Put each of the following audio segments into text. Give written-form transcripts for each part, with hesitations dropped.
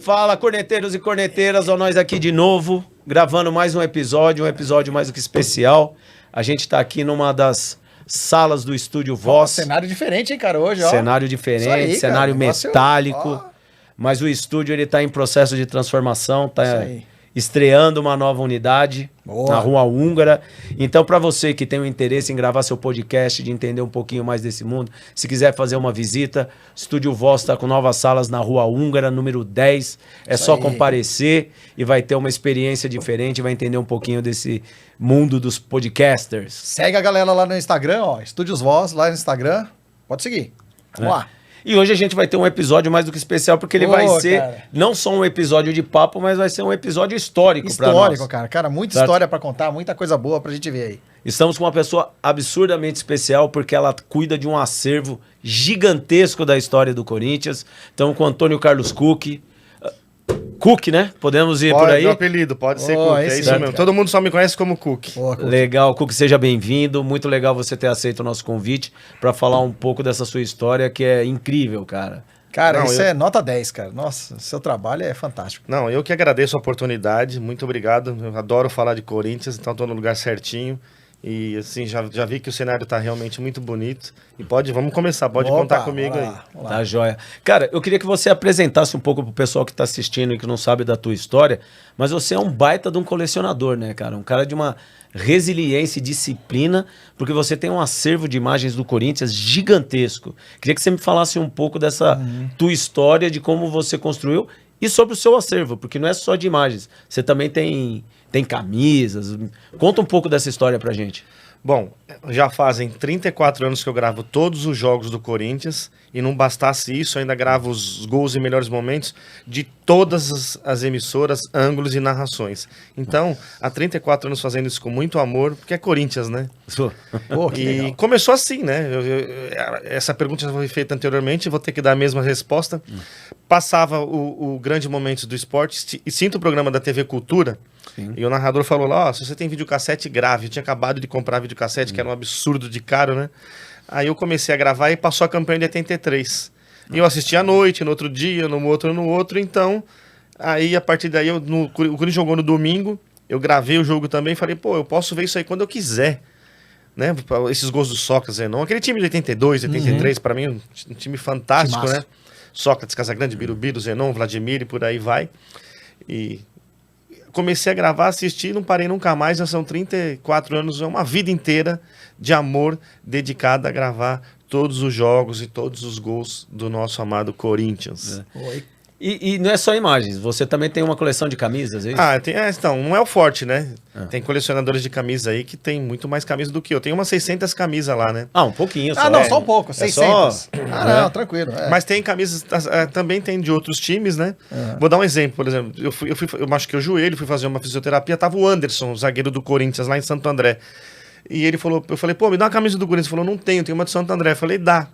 Fala, corneteiros e corneteiras, ó, nós aqui de novo, gravando mais um episódio mais do que especial. A gente tá aqui numa das salas do Estúdio Voz. Cenário diferente, hein, cara, hoje, ó. Cenário diferente, aí, cenário cara, metálico. Mas o estúdio, ele tá em processo de transformação, tá estreando uma nova unidade na Rua Húngara. Então, para você que tem um interesse em gravar seu podcast, de entender um pouquinho mais desse mundo, se quiser fazer uma visita, o Estúdio Voz está com novas salas na Rua Húngara, número 10. É só comparecer e vai ter uma experiência diferente, vai entender um pouquinho desse mundo dos podcasters. Segue a galera lá no Instagram, ó, Estúdios Voz, lá no Instagram. Pode seguir. Vamos lá. E hoje a gente vai ter um episódio mais do que especial, porque ele vai ser não só um episódio de papo, mas vai ser um episódio histórico para nós. Histórico, cara. Cara, muita história para contar, muita coisa boa pra gente ver aí. Estamos com uma pessoa absurdamente especial, porque ela cuida de um acervo gigantesco da história do Corinthians. Estamos com o Antônio Carlos Cook. Cook, né? Podemos ir por aí? Meu apelido, pode ser Cook, é isso mesmo. Cara. Todo mundo só me conhece como Cook. Legal, Cook, seja bem-vindo. Muito legal você ter aceito o nosso convite para falar um pouco dessa sua história, que é incrível, cara. Cara, isso é nota 10, cara. Nossa, seu trabalho é fantástico. Não, eu que agradeço a oportunidade, muito obrigado. Eu adoro falar de Corinthians, então estou no lugar certinho. E assim, já vi que o cenário tá realmente muito bonito. E vamos começar, pode contar comigo aí. Tá joia. Cara, eu queria que você apresentasse um pouco pro pessoal que tá assistindo e que não sabe da tua história, mas você é um baita de um colecionador, né, cara? Um cara de uma resiliência e disciplina, porque você tem um acervo de imagens do Corinthians gigantesco. Queria que você me falasse um pouco dessa tua história, de como você construiu e sobre o seu acervo, porque não é só de imagens, você também tem camisas. Conta um pouco dessa história pra gente. Bom, já fazem 34 anos que eu gravo todos os jogos do Corinthians, e não bastasse isso, eu ainda gravo os gols e melhores momentos de todas as emissoras, ângulos e narrações. Então, há 34 anos fazendo isso com muito amor, porque é Corinthians, né? Que e legal. começou assim, né? Essa pergunta já foi feita anteriormente, vou ter que dar a mesma resposta. Passava o grande momento do esporte, e sinto o programa da TV Cultura. Sim. E o narrador falou lá, se você tem videocassete, grave. Eu tinha acabado de comprar videocassete, que era um absurdo de caro, né? Aí eu comecei a gravar e passou a campanha de 83. E eu assisti à noite, no outro dia, no outro. Então, aí a partir daí, o Corinthians jogou no domingo, eu gravei o jogo também e falei, eu posso ver isso aí quando eu quiser. Né? Esses gols do Sócrates, não. Aquele time de 82, 83, pra mim, um time fantástico, né? Sócrates, Casagrande, Birubiru, Zenon, Vladimir e por aí vai. E comecei a gravar, assistir, não parei nunca mais. Já são 34 anos, é uma vida inteira de amor dedicada a gravar todos os jogos e todos os gols do nosso amado Corinthians. E não é só imagens, você também tem uma coleção de camisas, é isso? Então, não é o forte, né? Tem colecionadores de camisa aí que tem muito mais camisas do que eu. Tenho umas 600 camisas lá, né? Um pouquinho só. Não, só um pouco, 600. Não, tranquilo. Mas tem camisas, também tem de outros times, né? Vou dar um exemplo, por exemplo, eu machuquei o joelho, fui fazer uma fisioterapia, tava o Anderson, zagueiro do Corinthians, lá em Santo André. E ele falou, eu falei, me dá uma camisa do Corinthians. Ele falou, não tenho, tem uma de Santo André. Eu falei, dá.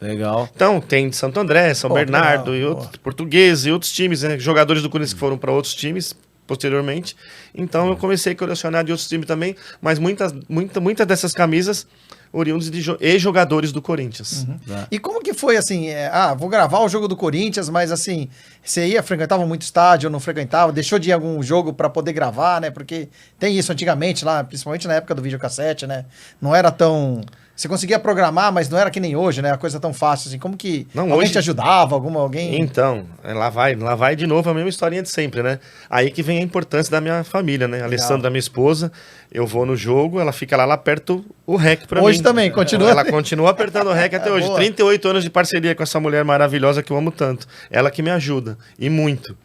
Legal. Então, tem de Santo André, São Bernardo, legal, e outros portugueses e outros times, né? Jogadores do Corinthians que foram para outros times posteriormente. Então, eu comecei a colecionar de outros times também, mas muitas dessas camisas oriundos de jogadores do Corinthians. E como que foi assim? Vou gravar o jogo do Corinthians, mas assim, você frequentava muito estádio, ou não frequentava? Deixou de ir a algum jogo para poder gravar, né? Porque tem isso antigamente lá, principalmente na época do videocassete, né? Não era tão... Você conseguia programar, mas não era que nem hoje, né? A coisa tão fácil assim. Como que alguém te ajudava? Alguém... Então, lá vai de novo a mesma historinha de sempre, né? Aí que vem a importância da minha família, né? A Alessandra, minha esposa, eu vou no jogo, ela fica lá, ela aperta o REC pra mim. Hoje também, continua? Ela continua apertando o REC até hoje. Boa. 38 anos de parceria com essa mulher maravilhosa que eu amo tanto. Ela que me ajuda, e muito.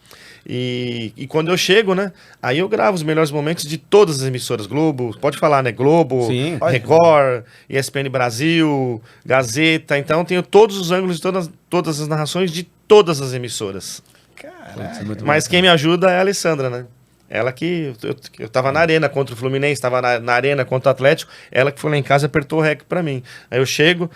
E quando eu chego, né? Aí eu gravo os melhores momentos de todas as emissoras. Globo, pode falar, né? Globo, Sim, Record, ESPN Brasil, Gazeta. Então tenho todos os ângulos de todas as narrações de todas as emissoras. Caralho. Mas quem me ajuda é a Alessandra, né? Ela que... Eu tava na arena contra o Fluminense, tava na arena contra o Atlético, ela que foi lá em casa e apertou o REC pra mim. Aí eu chego,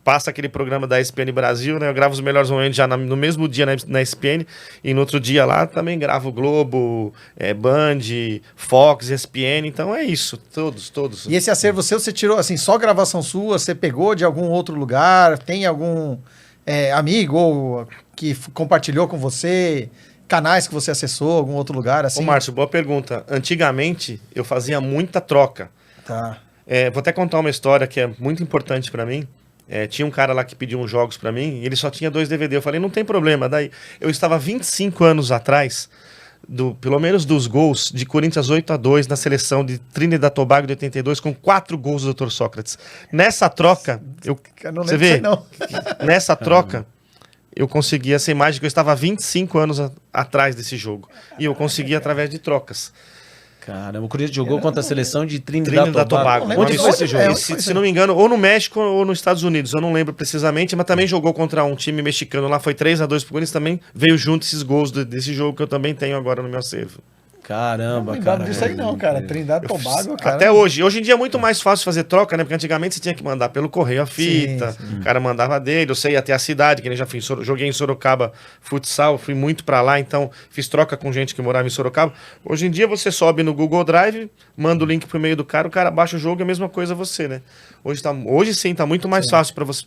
passa aquele programa da ESPN Brasil, né? Eu gravo os melhores momentos já no mesmo dia na ESPN, e no outro dia lá também gravo Globo, Band, Fox, ESPN, então é isso, todos. E esse acervo seu, você tirou, assim, só gravação sua, você pegou de algum outro lugar, tem algum... amigo ou que compartilhou com você, canais que você acessou, algum outro lugar, assim? Ô, Márcio, boa pergunta. Antigamente, eu fazia muita troca. Tá. Vou até contar uma história que é muito importante pra mim. Tinha um cara lá que pediu uns jogos pra mim e ele só tinha 2 DVD. Eu falei, não tem problema. Daí eu estava 25 anos atrás, pelo menos dos gols de Corinthians 8-2 na seleção de Trinidad e Tobago de 82, com 4 gols do Dr. Sócrates. Nessa troca, Eu não você lembro vê? disso aí, não. Nessa troca, eu consegui essa imagem que eu estava 25 anos atrás desse jogo. E eu consegui através de trocas. Caramba, o Corinthians jogou contra a seleção de Trinidad Trinidad e Tobago. Não Onde lembro foi onde esse jogo? é. Se não me engano, ou no México ou nos Estados Unidos, eu não lembro precisamente, mas também jogou contra um time mexicano lá, foi 3-2 pro Corinthians, também veio junto esses gols desse jogo que eu também tenho agora no meu acervo. Caramba, Não cara. lembrava disso aí não, cara. Trindade e Tobago, cara. Até hoje. Hoje em dia é muito mais fácil fazer troca, né? Porque antigamente você tinha que mandar pelo correio a fita, Sim. o cara mandava dele, eu sei até a cidade, que nem já fui, joguei em Sorocaba futsal, fui muito pra lá, então fiz troca com gente que morava em Sorocaba. Hoje em dia você sobe no Google Drive, manda o link pro meio do cara, o cara baixa o jogo, é a mesma coisa você, né? Hoje sim, tá muito mais fácil pra você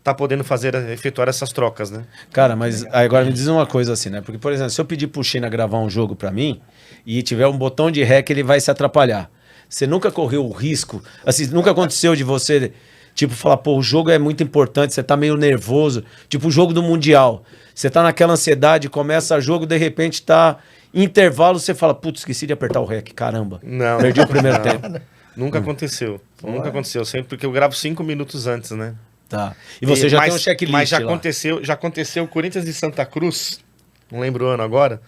tá podendo efetuar essas trocas, né? Cara, mas agora me diz uma coisa assim, né? Porque, por exemplo, se eu pedir pro China gravar um jogo pra mim e tiver um botão de rec, ele vai se atrapalhar. Você nunca correu o risco, assim, nunca aconteceu de você, tipo, falar, pô, o jogo é muito importante, você tá meio nervoso, tipo o jogo do Mundial. Você tá naquela ansiedade, começa o jogo, de repente tá em intervalo, você fala, putz, esqueci de apertar o rec, caramba. Não. Perdi o primeiro não. tempo. Nunca aconteceu. Nunca aconteceu. Sempre porque eu gravo 5 minutos antes, né? Tá. E você já tem um checklist Mas já lá. aconteceu o Corinthians de Santa Cruz, não lembro o ano agora,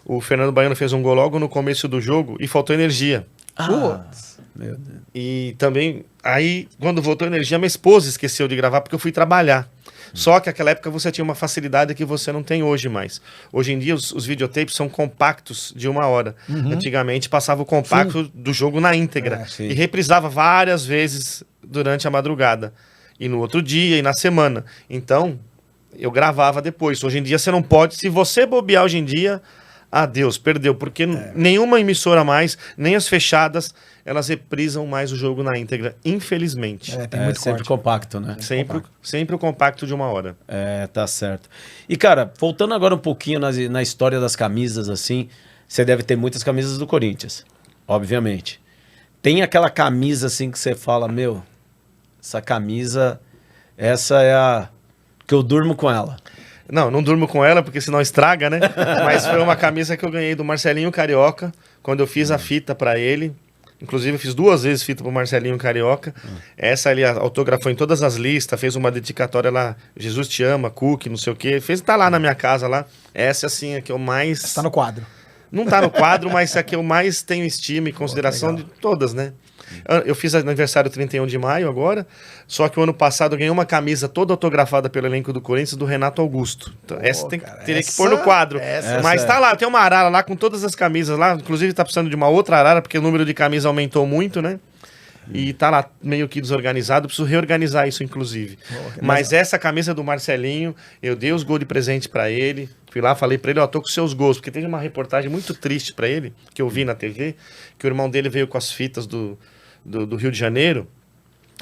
o Fernando Baiano fez um gol logo no começo do jogo e faltou energia. Meu Deus. E também, aí, quando voltou energia, minha esposa esqueceu de gravar porque eu fui trabalhar. Só que naquela época você tinha uma facilidade que você não tem hoje mais. Hoje em dia os videotapes são compactos de 1 hora. Antigamente passava o compacto do jogo na íntegra. sim. E reprisava várias vezes durante a madrugada. E no outro dia, e na semana. Então, eu gravava depois. Hoje em dia você não pode. Se você bobear hoje em dia, adeus, perdeu. Porque nenhuma emissora mais, nem as fechadas, elas reprisam mais o jogo na íntegra. Infelizmente. Tem É muito sempre corte. compacto, né? Sempre o compacto de 1 hora. É, tá certo. E, cara, voltando agora um pouquinho na história das camisas, assim, você deve ter muitas camisas do Corinthians, obviamente. Tem aquela camisa, assim, que você fala, meu, essa camisa, essa é a que eu durmo com ela. Não durmo com ela, porque senão estraga, né? Mas foi uma camisa que eu ganhei do Marcelinho Carioca, quando eu fiz a fita pra ele. Inclusive, eu fiz 2 vezes fita pro Marcelinho Carioca. Essa ele autografou em todas as listas, fez uma dedicatória lá, Jesus te ama, Cook, não sei o quê. Tá lá na minha casa lá. Essa, assim, é que eu mais... Está no quadro. Não tá no quadro, mas é a que eu mais tenho estima e consideração de todas, né? Eu fiz aniversário 31 de maio agora, só que o ano passado eu ganhei uma camisa toda autografada pelo elenco do Corinthians, do Renato Augusto. Então, essa teria que pôr no quadro. Mas tá lá, tem uma arara lá com todas as camisas lá, inclusive tá precisando de uma outra arara, porque o número de camisas aumentou muito, né? E tá lá meio que desorganizado, preciso reorganizar isso, inclusive. Mas essa camisa do Marcelinho, eu dei os gols de presente pra ele. Fui lá, falei pra ele, ó, tô com seus gols, porque teve uma reportagem muito triste pra ele, que eu vi na TV, que o irmão dele veio com as fitas do Rio de Janeiro,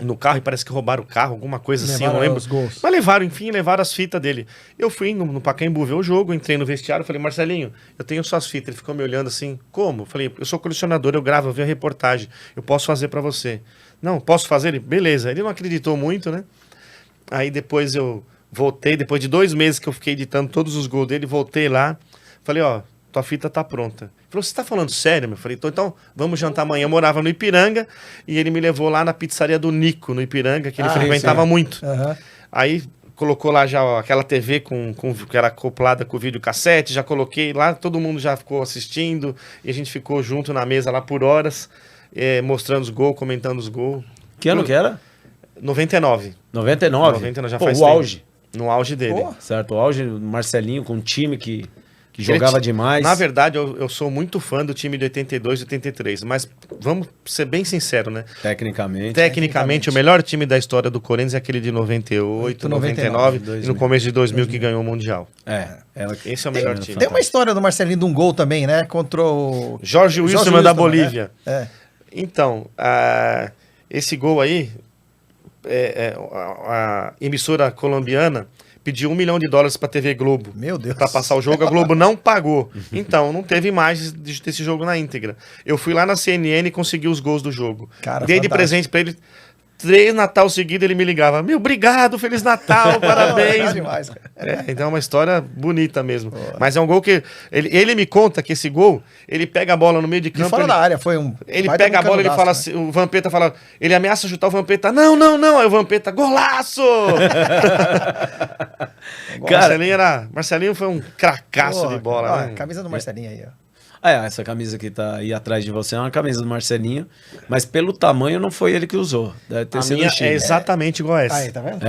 no carro, e parece que roubaram o carro, alguma coisa assim, eu não lembro. Os gols. Mas levaram as fitas dele. Eu fui no Pacaembu ver o jogo, entrei no vestiário, falei, Marcelinho, eu tenho suas fitas. Ele ficou me olhando assim, como? Eu falei, eu sou colecionador, eu gravo, eu vi a reportagem, eu posso fazer pra você. Não, posso fazer? Ele, beleza. Ele não acreditou muito, né? Aí depois eu voltei, depois de 2 meses que eu fiquei editando todos os gols dele, voltei lá, falei, ó, tua fita tá pronta. Ele falou, você tá falando sério? Eu falei, então vamos jantar amanhã. Eu morava no Ipiranga e ele me levou lá na pizzaria do Nico, no Ipiranga, que ele frequentava muito. Aí colocou lá já ó, aquela TV que era acoplada com o videocassete, já coloquei lá, todo mundo já ficou assistindo e a gente ficou junto na mesa lá por horas, mostrando os gols, comentando os gols. Que ano que era? 99. 99? 99 já Pô, faz o tempo. auge. No auge dele. Pô. Certo, o auge do Marcelinho com um time que jogava demais. Na verdade, eu sou muito fã do time de 82 e 83, mas vamos ser bem sinceros, né? Tecnicamente, o melhor time da história do Corinthians é aquele de 98, 99 e no começo de 2000 que ganhou o Mundial. Esse é o melhor time. Tem uma história do Marcelinho de um gol também, né? Contra o... Jorge Wilson da Bolívia. Né? Então, esse gol aí, a emissora colombiana pediu $1 milhão pra TV Globo. Meu Deus. Pra passar o jogo, a Globo não pagou. Então, não teve imagens desse jogo na íntegra. Eu fui lá na CNN e consegui os gols do jogo. Cara, dei de fantástico. presente pra ele. 3 Natal seguidos ele me ligava. Meu, obrigado, Feliz Natal, parabéns. Demais, cara. Então é uma história bonita mesmo. Mas é um gol que... Ele me conta que esse gol, ele pega a bola no meio de De campo... fora da área, foi um... Ele baita pega a de um bola e ele fala canadaço, assim, o Vampeta fala, ele ameaça chutar o Vampeta, não, aí o Vampeta, golaço! Cara, Marcelinho foi um cracaço Porra, de bola, cara. né? Camisa do Marcelinho aí, ó. essa camisa que tá aí atrás de você é uma camisa do Marcelinho, mas pelo tamanho não foi ele que usou. Deve ter A sido minha o Chile. é exatamente igual a essa. Aí, tá vendo?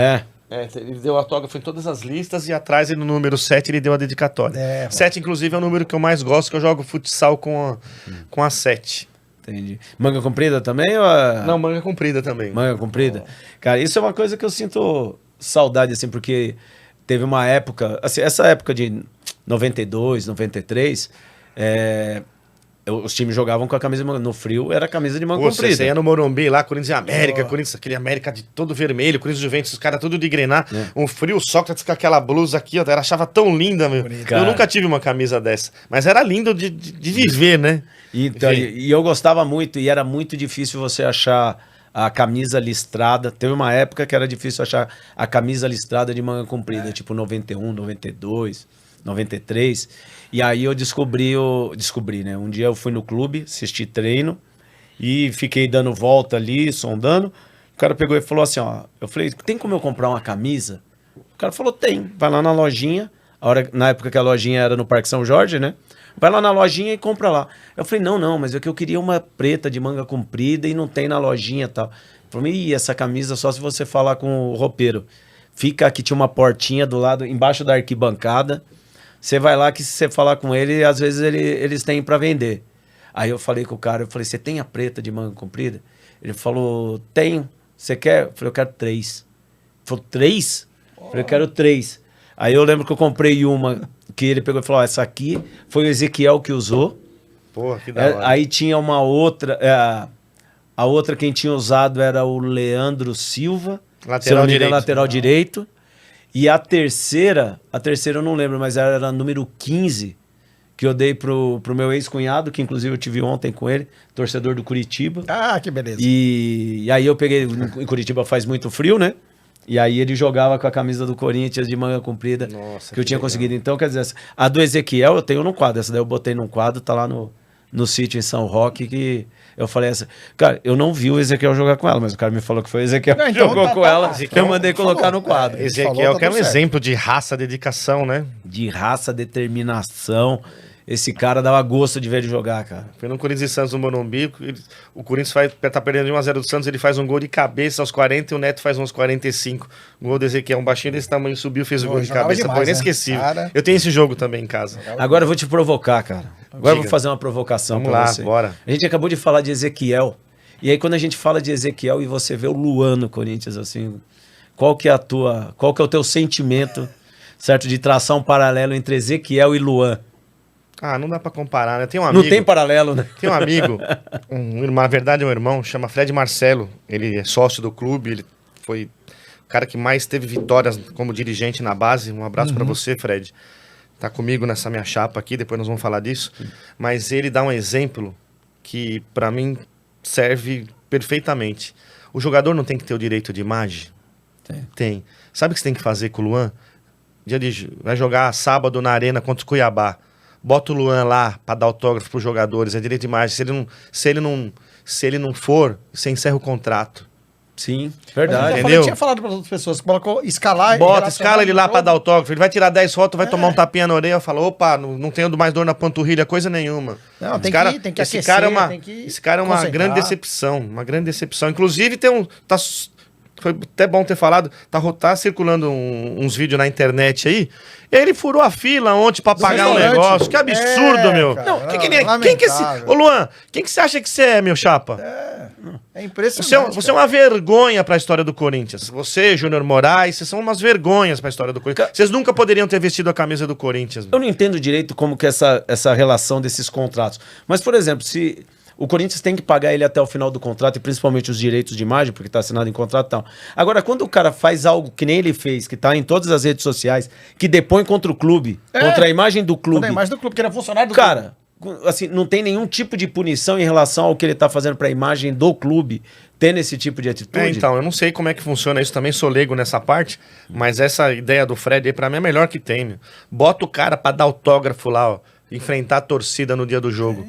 Ele deu autógrafo em todas as listas e atrás no número 7 ele deu a dedicatória. 7, inclusive, é o número que eu mais gosto, que eu jogo futsal com a 7. Entendi. Manga comprida também ou Não, manga comprida também. Manga comprida? Cara, isso é uma coisa que eu sinto saudade, assim, porque teve uma época, assim, essa época de 92, 93, os times jogavam com a camisa no frio, era a camisa de manga comprida. Você ia no Morumbi lá, Corinthians e América, Corinthians, aquele América de todo vermelho, Corinthians e Juventus, os caras tudo de grená, um frio, Sócrates com aquela blusa aqui, ó, eu achava tão linda, meu. Cara. Eu nunca tive uma camisa dessa, mas era lindo de viver, né? Então, Enfim. e eu gostava muito, e era muito difícil você achar a camisa listrada. Teve uma época que era difícil achar a camisa listrada de manga comprida, tipo 91, 92, 93. E aí eu descobri, né? Um dia eu fui no clube, assisti treino e fiquei dando volta ali, sondando. O cara pegou e falou assim, ó, eu falei, tem como eu comprar uma camisa? O cara falou, tem. Vai lá na lojinha, na época que a lojinha era no Parque São Jorge, né? Vai lá na lojinha e compra lá. Eu falei, não, mas é que eu queria uma preta de manga comprida e não tem na lojinha e tal. Eu falei, essa camisa só se você falar com o roupeiro. Fica aqui, tinha uma portinha do lado, embaixo da arquibancada. Você vai lá que se você falar com ele, às vezes eles têm para vender. Aí eu falei com o cara, você tem a preta de manga comprida? Ele falou, tenho. Você quer? Eu falei, eu quero 3. Ele falou, 3? Eu falei, eu quero 3. Aí eu lembro que eu comprei uma que ele pegou e falou, essa aqui foi o Ezequiel que usou. Porra, que da hora. Aí tinha uma outra, a outra quem tinha usado era o Leandro Silva, Lateral direito. Lateral direito. E a terceira eu não lembro, mas era número 15, que eu dei pro meu ex-cunhado, que inclusive eu tive ontem com ele, torcedor do Curitiba. Ah, que beleza. E aí eu peguei, em Curitiba faz muito frio, né? E aí ele jogava com a camisa do Corinthians de manga comprida, Nossa, que eu tinha legal. conseguido. Então, quer dizer, a do Ezequiel eu tenho num quadro, essa daí eu botei num quadro, tá lá no sítio em São Roque, que eu falei cara, eu não vi o Ezequiel jogar com ela, mas o cara me falou que foi o Ezequiel Não, que então jogou tá, com tá, ela, tá. que eu mandei colocar no quadro. Ezequiel, falou, tá que é um tudo certo. exemplo de raça, dedicação, né? De raça, determinação, esse cara dava gosto de ver ele jogar, cara. Foi no Corinthians e Santos no Morumbi, o Corinthians tá perdendo de 1-0 do Santos, ele faz um gol de cabeça aos 40 e o Neto faz uns 45. O gol do Ezequiel, um baixinho desse tamanho, subiu, fez o Pô, gol de jogava cabeça, demais, foi né? inesquecível. Cara. Eu tenho esse jogo também em casa. Agora eu vou te provocar, cara. Agora eu vou Diga. fazer uma provocação Vamos pra lá, você. bora. A gente acabou de falar de Ezequiel. E aí quando a gente fala de Ezequiel e você vê o Luan no Corinthians, assim, qual que é o teu sentimento, certo, de traçar um paralelo entre Ezequiel e Luan? Ah, não dá pra comparar, né? Tem um amigo... Não tem paralelo, né? Tem um amigo, na verdade é um irmão, chama Fred Marcelo. Ele é sócio do clube, ele foi o cara que mais teve vitórias como dirigente na base. Um abraço pra você, Fred. Tá comigo nessa minha chapa aqui, depois nós vamos falar disso. Mas ele dá um exemplo que pra mim serve perfeitamente. O jogador não tem que ter o direito de imagem? Tem. Sabe o que você tem que fazer com o Luan? Vai jogar sábado na Arena contra o Cuiabá. Bota o Luan lá pra dar autógrafo pros jogadores, é direito de imagem. Se ele não for, você encerra o contrato. Sim, Mas verdade. eu entendeu? tinha falado para outras pessoas, que colocou escalar... Escala ele lá pra dar autógrafo. Ele vai tirar 10 fotos, vai tomar um tapinha na orelha e fala, opa, não tenho mais dor na panturrilha, coisa nenhuma. Não, Esse tem cara, que esse aquecer, cara é uma, tem que esse cara é uma concentrar. grande decepção, uma grande decepção. Inclusive foi até bom ter falado, tá circulando uns vídeos na internet aí. Ele furou a fila ontem pra pagar um restaurante. negócio. Que absurdo, meu. Cara, Não, quem que é esse... lamentável. Ô, Luan, quem que você acha que você é, meu chapa? É impressionante. Você é uma vergonha pra história do Corinthians. Você, Júnior Moraes, vocês são umas vergonhas pra história do Corinthians. Vocês nunca poderiam ter vestido a camisa do Corinthians. Eu não entendo direito como que essa relação desses contratos. Mas, por exemplo, se o Corinthians tem que pagar ele até o final do contrato, e principalmente os direitos de imagem, porque tá assinado em contrato e tal. Agora, quando o cara faz algo que nem ele fez, que tá em todas as redes sociais, que depõe contra o clube, contra a imagem do clube. Contra a imagem do clube, que era funcionário do Cara, assim, não tem nenhum tipo de punição em relação ao que ele tá fazendo pra imagem do clube, tendo esse tipo de atitude. Então, eu não sei como é que funciona isso, também sou leigo nessa parte, mas essa ideia do Fred aí, pra mim, é a melhor que tem, meu. Bota o cara pra dar autógrafo lá, ó, enfrentar a torcida no dia do jogo.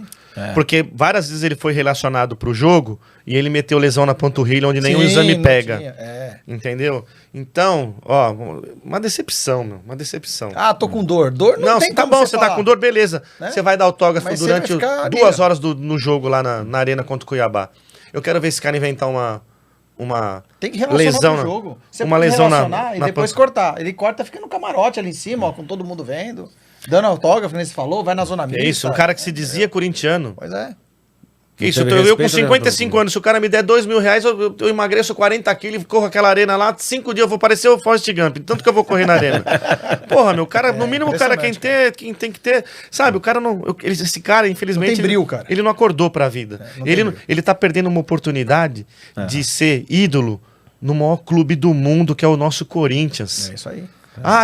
Porque várias vezes ele foi relacionado pro jogo e ele meteu lesão na panturrilha onde nenhum exame pega. Entendeu? Então, ó, uma decepção, meu, uma decepção. Ah, tô com dor. Dor não tem tá como bom, você tá com dor, beleza. Né? Você vai dar autógrafo Mas durante você vai ficar 2 horas no jogo lá na arena contra o Cuiabá. Eu quero ver esse cara inventar uma tem que relacionar lesão com o jogo. Você uma pode lesão relacionar e depois cortar. Ele corta, fica no camarote ali em cima, ó, com todo mundo vendo, dando autógrafo, nem se falou, vai na zona mista. É isso, um cara que se dizia corintiano. Pois é. Que isso, teve eu com respeito, 55 anos, se o cara me der R$2.000, eu emagreço 40 quilos e corro aquela arena lá, 5 dias eu vou parecer o Forrest Gump, tanto que eu vou correr na arena. Porra, meu, cara, no mínimo o cara quem tem que ter, sabe, o cara não, esse cara, infelizmente, Não tem brilho, cara. Ele não acordou pra vida. Ele tá perdendo uma oportunidade de ser ídolo no maior clube do mundo, que é o nosso Corinthians. É isso aí.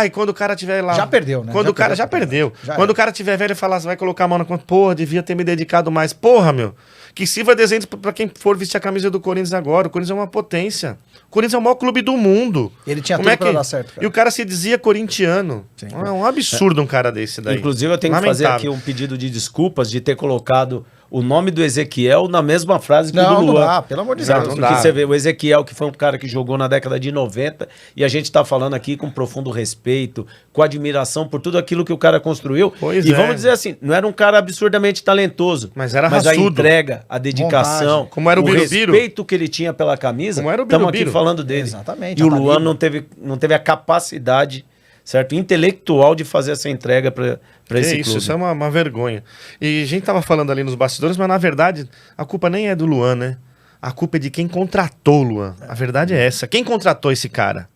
E quando o cara tiver lá... Já perdeu, né? Quando o cara já perdeu. Já Quando o cara tiver velho e falar, você vai colocar a mão na conta, porra, devia ter me dedicado mais. Porra, meu. Que sirva de exemplo pra quem for vestir a camisa do Corinthians agora. O Corinthians é uma potência. O Corinthians é o maior clube do mundo. Ele tinha tudo pra dar certo, cara. E o cara se dizia corintiano. É um absurdo um cara desse daí. Inclusive, eu tenho que fazer aqui um pedido de desculpas de ter colocado o nome do Ezequiel na mesma frase que o do Luan. Não dá, pelo amor de Deus. Porque você vê, o Ezequiel, que foi um cara que jogou na década de 90, e a gente tá falando aqui com profundo respeito, com admiração por tudo aquilo que o cara construiu. Vamos dizer assim, não era um cara absurdamente talentoso, mas era a raçudo. entrega, a dedicação, vontade. Como era o Birubiru, respeito que ele tinha pela camisa, estamos aqui falando dele. Exatamente. E o Luan não teve a capacidade, certo, intelectual de fazer essa entrega para esse clube. Isso é uma vergonha. E a gente tava falando ali nos bastidores, mas na verdade a culpa nem é do Luan, né? A culpa é de quem contratou o Luan. A verdade é essa. Quem contratou esse cara?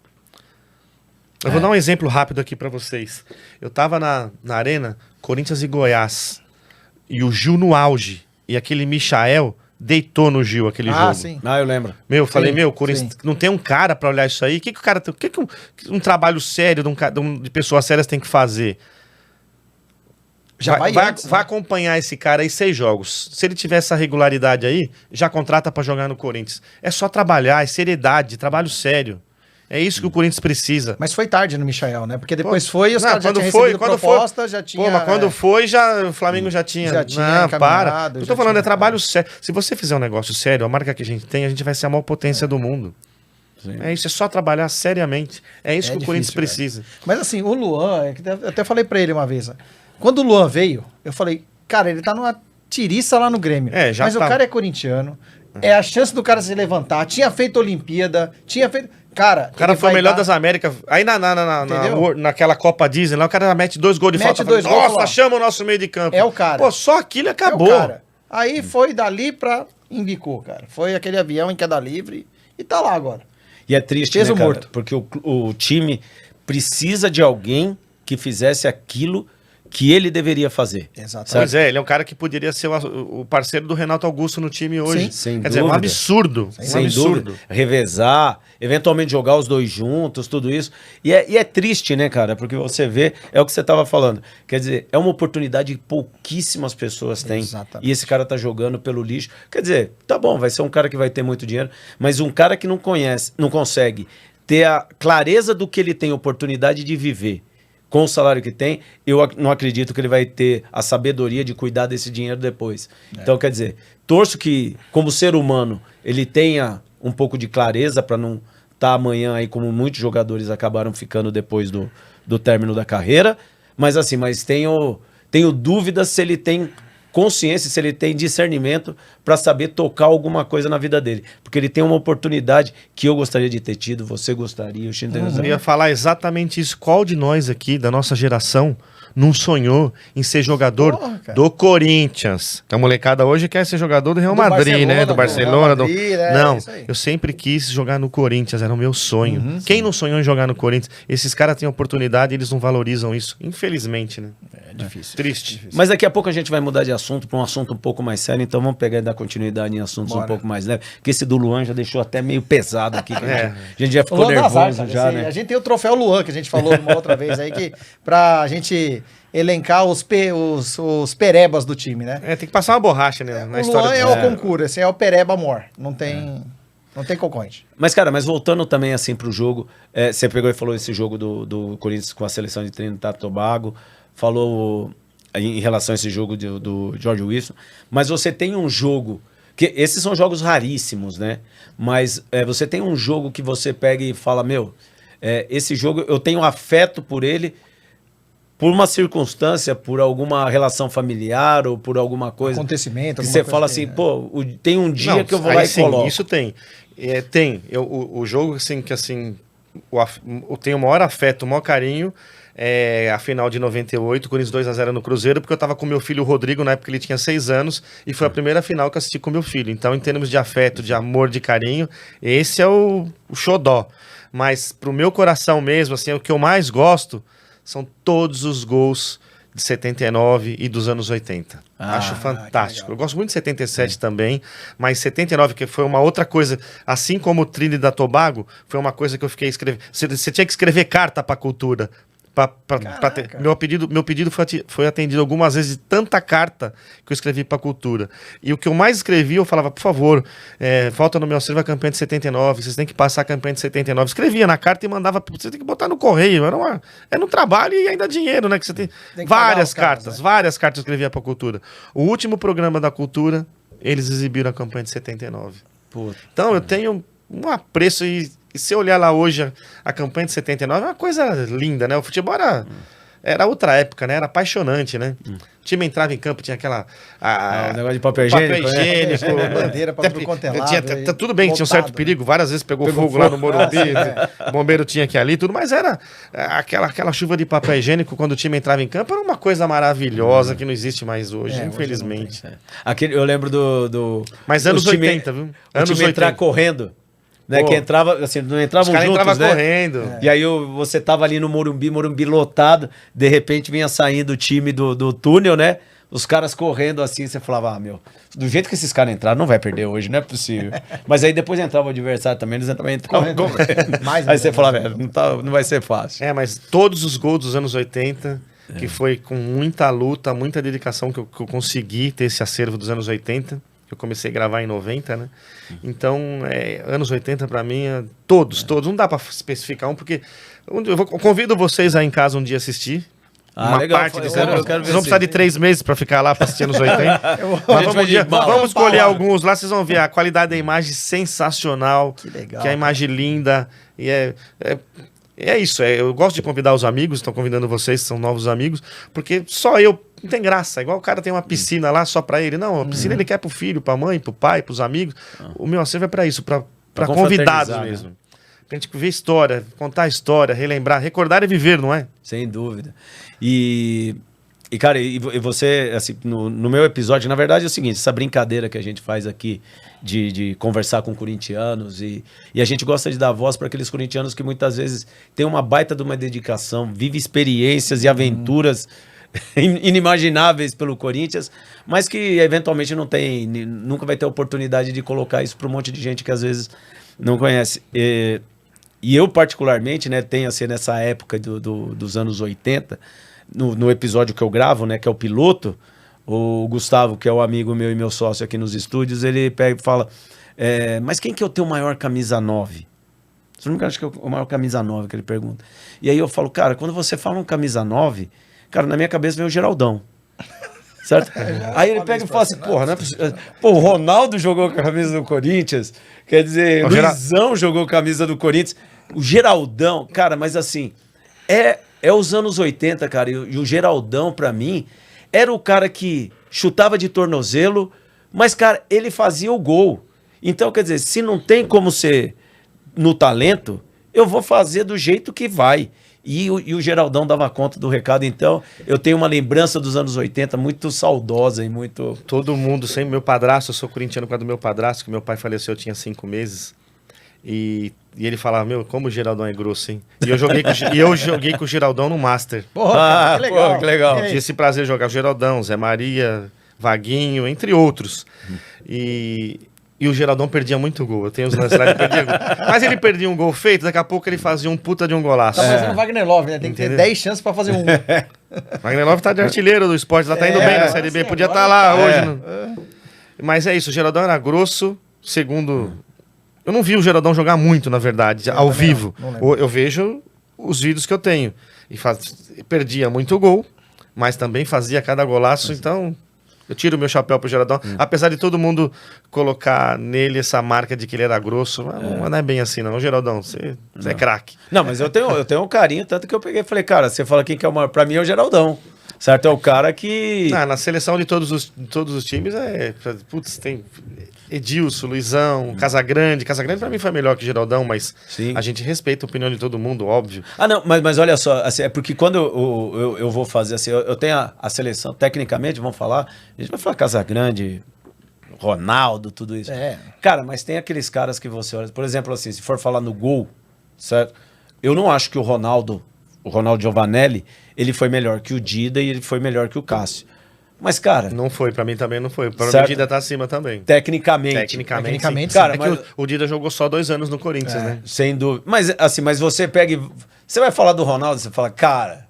Eu vou dar um exemplo rápido aqui para vocês. Eu tava na arena, Corinthians e Goiás, e o Gil no auge, e aquele Michael deitou no Gil aquele jogo. Sim. Eu lembro. Eu falei, Corinthians não tem um cara pra olhar isso aí? O que o cara tem? O que um trabalho sério de pessoas sérias tem que fazer? Vai acompanhar esse cara aí 6 jogos. Se ele tiver essa regularidade aí, já contrata pra jogar no Corinthians. É só trabalhar, é seriedade, trabalho sério. É isso que o Corinthians precisa. Mas foi tarde no Michael, né? Porque depois foi e os caras já tinham recebido proposta, já tinha... mas quando foi, o Flamengo já tinha... para. Eu tô falando, é trabalho sério. Se você fizer um negócio sério, a marca que a gente tem, a gente vai ser a maior potência do mundo. Sim. É isso, é só trabalhar seriamente. É isso que o Corinthians precisa. Mas assim, o Luan, eu até falei pra ele uma vez, quando o Luan veio, eu falei, cara, ele tá numa tiriça lá no Grêmio. Mas o cara é corintiano, é a chance do cara se levantar, tinha feito Olimpíada, tinha feito... Cara, o cara foi o melhor das Américas. Aí naquela Copa Disney, lá o cara mete 2 gols de falta. Nossa, chama o nosso meio de campo. É o cara. Pô, só aquilo acabou. É o cara. Aí foi dali pra embicou, cara. Foi aquele avião em queda livre e tá lá agora. E é triste, né, cara? Porque o time precisa de alguém que fizesse aquilo que ele deveria fazer. Exatamente. Pois é, ele é um cara que poderia ser o parceiro do Renato Augusto no time hoje. Sim, sem Quer dizer, é um absurdo. Sem dúvida. Revezar, eventualmente jogar os dois juntos, tudo isso. E é triste, né, cara? Porque você vê, é o que você estava falando. Quer dizer, é uma oportunidade que pouquíssimas pessoas têm. Exatamente. E esse cara tá jogando pelo lixo. Quer dizer, tá bom, vai ser um cara que vai ter muito dinheiro, mas um cara que não consegue ter a clareza do que ele tem oportunidade de viver com o salário que tem, eu não acredito que ele vai ter a sabedoria de cuidar desse dinheiro depois. Então, quer dizer, torço que, como ser humano, ele tenha um pouco de clareza para não estar amanhã aí, como muitos jogadores acabaram ficando depois do término da carreira. Mas assim, tenho dúvidas se ele tem consciência, se ele tem discernimento para saber tocar alguma coisa na vida dele. Porque ele tem uma oportunidade que eu gostaria de ter tido, você gostaria, o Chino Eu ia falar exatamente isso. Qual de nós aqui, da nossa geração, não sonhou em ser jogador do Corinthians. A molecada hoje quer ser jogador do Real Madrid, né? Do Barcelona. Não, eu sempre quis jogar no Corinthians, era o meu sonho. Quem não sonhou em jogar no Corinthians? Esses caras têm oportunidade e eles não valorizam isso. Infelizmente, né? É difícil. Triste. Difícil. Mas daqui a pouco a gente vai mudar de assunto para um assunto um pouco mais sério, então vamos pegar e dar continuidade em assuntos um pouco mais leves, porque esse do Luan já deixou até meio pesado aqui. A gente já ficou nervoso já, né? A gente tem o troféu Luan, que a gente falou uma outra vez aí, que pra gente elencar os perebas do time, né? Tem que passar uma borracha, né? Na o história Luan é o concurso, esse é o pereba amor, não tem concorrente. Mas, cara, voltando também assim pro jogo, você pegou e falou esse jogo do Corinthians com a seleção de Trinidad e Tobago, falou em relação a esse jogo do George Wilson, mas você tem um jogo, que esses são jogos raríssimos, né? Mas você tem um jogo que você pega e fala, esse jogo eu tenho afeto por ele, por uma circunstância, por alguma relação familiar ou por alguma coisa. Acontecimento. Que você fala assim, tem um dia que eu vou lá e coloco. Isso tem. O jogo, assim, que assim, eu tenho o maior afeto, o maior carinho, a final de 98, Corinthians 2-0 no Cruzeiro, porque eu tava com meu filho Rodrigo, na época ele tinha 6 anos, e foi a primeira final que eu assisti com meu filho. Então, em termos de afeto, de amor, de carinho, esse é o xodó. Mas pro meu coração mesmo, assim, o que eu mais gosto são todos os gols de 79 e dos anos 80. Acho fantástico. Eu gosto muito de 77 também, mas 79, que foi uma outra coisa, assim como o Trinidad e Tobago, foi uma coisa que eu fiquei escrevendo. Você tinha que escrever carta pra cultura. Meu pedido foi atendido algumas vezes de tanta carta que eu escrevi para a cultura. E o que eu mais escrevi, eu falava, por favor, falta no meu acervo a campanha de 79, vocês têm que passar a campanha de 79. Escrevia na carta e mandava, você tem que botar no correio. Era um trabalho e ainda dinheiro, né? Que você tem várias cartas, né? Várias cartas eu escrevia para a cultura. O último programa da cultura, eles exibiram a campanha de 79. Então eu tenho um apreço e se eu olhar lá hoje a campanha de 79, é uma coisa linda, né? O futebol era outra época, né? Era apaixonante, né? O time entrava em campo, tinha aquela... o negócio de papel higiênico. Bandeira pra tudo quanto é lado. Tudo bem que tinha um certo perigo, várias vezes pegou fogo lá no Morumbi, o bombeiro tinha que ir ali, tudo, mas era aquela chuva de papel higiênico quando o time entrava em campo, era uma coisa maravilhosa que não existe mais hoje, infelizmente. Eu lembro Mas anos 80, viu? Anos 80. Entrar correndo. Né, que entrava, assim, não entravam juntos, entrava né? correndo. E aí você tava ali no Morumbi lotado, de repente vinha saindo o time do túnel, né? Os caras correndo assim, você falava, do jeito que esses caras entraram, não vai perder hoje, não é possível. Mas aí depois entrava o adversário também, eles também entravam correndo. Aí você falava, não vai ser fácil. Mas todos os gols dos anos 80, que foi com muita luta, muita dedicação que eu consegui ter esse acervo dos anos 80, que eu comecei a gravar em 90, né? Então, anos 80 pra mim, todos, não dá pra especificar um, porque eu convido vocês aí em casa um dia assistir. Legal. Parte vocês vão precisar de 3 meses pra ficar lá pra assistir anos 80. Vamos escolher alguns lá, vocês vão ver a qualidade da imagem sensacional. Que legal. Que é a imagem linda. E é isso, eu gosto de convidar os amigos, estou convidando vocês, que são novos amigos, porque só eu, não tem graça, igual o cara tem uma piscina lá só para ele, não, a piscina ele quer pro filho, pra mãe, pro pai, pros amigos, o meu acervo é para isso, para convidados mesmo, pra gente ver história, contar história, relembrar, recordar e viver, não é? Sem dúvida. E cara, e você, assim, no meu episódio, na verdade é o seguinte, essa brincadeira que a gente faz aqui de conversar com corintianos e a gente gosta de dar voz para aqueles corintianos que muitas vezes têm uma baita de uma dedicação, vive experiências e aventuras inimagináveis pelo Corinthians, mas que eventualmente nunca vai ter oportunidade de colocar isso para um monte de gente que às vezes não conhece. E eu particularmente, né, tenho assim, nessa época dos anos 80, no episódio que eu gravo, né, que é o piloto, o Gustavo, que é o amigo meu e meu sócio aqui nos estúdios, ele pega e fala, mas quem que eu tenho o maior camisa 9? Se não me engano, acho que é o maior camisa 9 que ele pergunta. E aí eu falo, cara, quando você fala um camisa 9, cara, na minha cabeça vem o Geraldão. Certo? Aí ele pega e fala assim, porra, não é possível. Pô, o Ronaldo jogou com a camisa do Corinthians, quer dizer, o Luizão jogou com a camisa do Corinthians, o Geraldão, cara, mas assim, é os anos 80, cara, e o Geraldão, pra mim, era o cara que chutava de tornozelo, mas, cara, ele fazia o gol. Então, quer dizer, se não tem como ser no talento, eu vou fazer do jeito que vai. E o Geraldão dava conta do recado. Então, eu tenho uma lembrança dos anos 80 muito saudosa e muito... Todo mundo, sempre meu padrasto, eu sou corintiano por causa do meu padrasto, que meu pai faleceu, eu tinha 5 meses. E ele falava, meu, como o Geraldão é grosso, hein? E eu joguei com o Geraldão no Master. Porra, que legal. que legal. E aí? Tive esse prazer de jogar o Geraldão, Zé Maria, Vaguinho, entre outros. E o Geraldão perdia muito gol. Eu tenho os lances lá, ele perdia gol. Mas ele perdia um gol feito, daqui a pouco ele fazia um puta de um golaço. Tá fazendo Wagner Love, né? Tem que ter Entendeu? 10 chances pra fazer um. Wagner Love tá de artilheiro do esporte, lá tá indo bem na Série B, assim, podia agora estar lá tá. hoje. Mas é isso, o Geraldão era grosso, segundo... Eu não vi o Geraldão jogar muito, na verdade, ao vivo. não lembro. Eu vejo os vídeos que eu tenho. E perdia muito gol, mas também fazia cada golaço, então... Eu tiro o meu chapéu pro Geraldão. Apesar de todo mundo colocar nele essa marca de que ele era grosso, mas não é bem assim, não. Ô, Geraldão, você é craque. Não, mas eu tenho um carinho, tanto que eu peguei e falei, cara, você fala quem que é o maior? Pra mim é o Geraldão. Certo? É o cara que... Na seleção de todos os times putz, tem Edilson, Luizão, Casagrande. Casagrande pra mim foi melhor que Geraldão, mas Sim. a gente respeita a opinião de todo mundo, óbvio. Ah, não, mas olha só, assim, é porque quando eu vou fazer assim, eu tenho a seleção, tecnicamente, vamos falar, a gente vai falar Casagrande, Ronaldo, tudo isso. É. Cara, mas tem aqueles caras que você olha, por exemplo, assim, se for falar no gol, certo? Eu não acho que o Ronaldo Giovanelli, ele foi melhor que o Dida e ele foi melhor que o Cássio. Mas, cara, Não foi, pra mim também não foi. Pra mim Certo. o Dida tá acima também. tecnicamente, Tecnicamente, sim. cara, É que mas- o Dida jogou só 2 anos no Corinthians, né? sem dúvida. Mas, assim, mas você pega e... Você vai falar do Ronaldo, você fala, cara,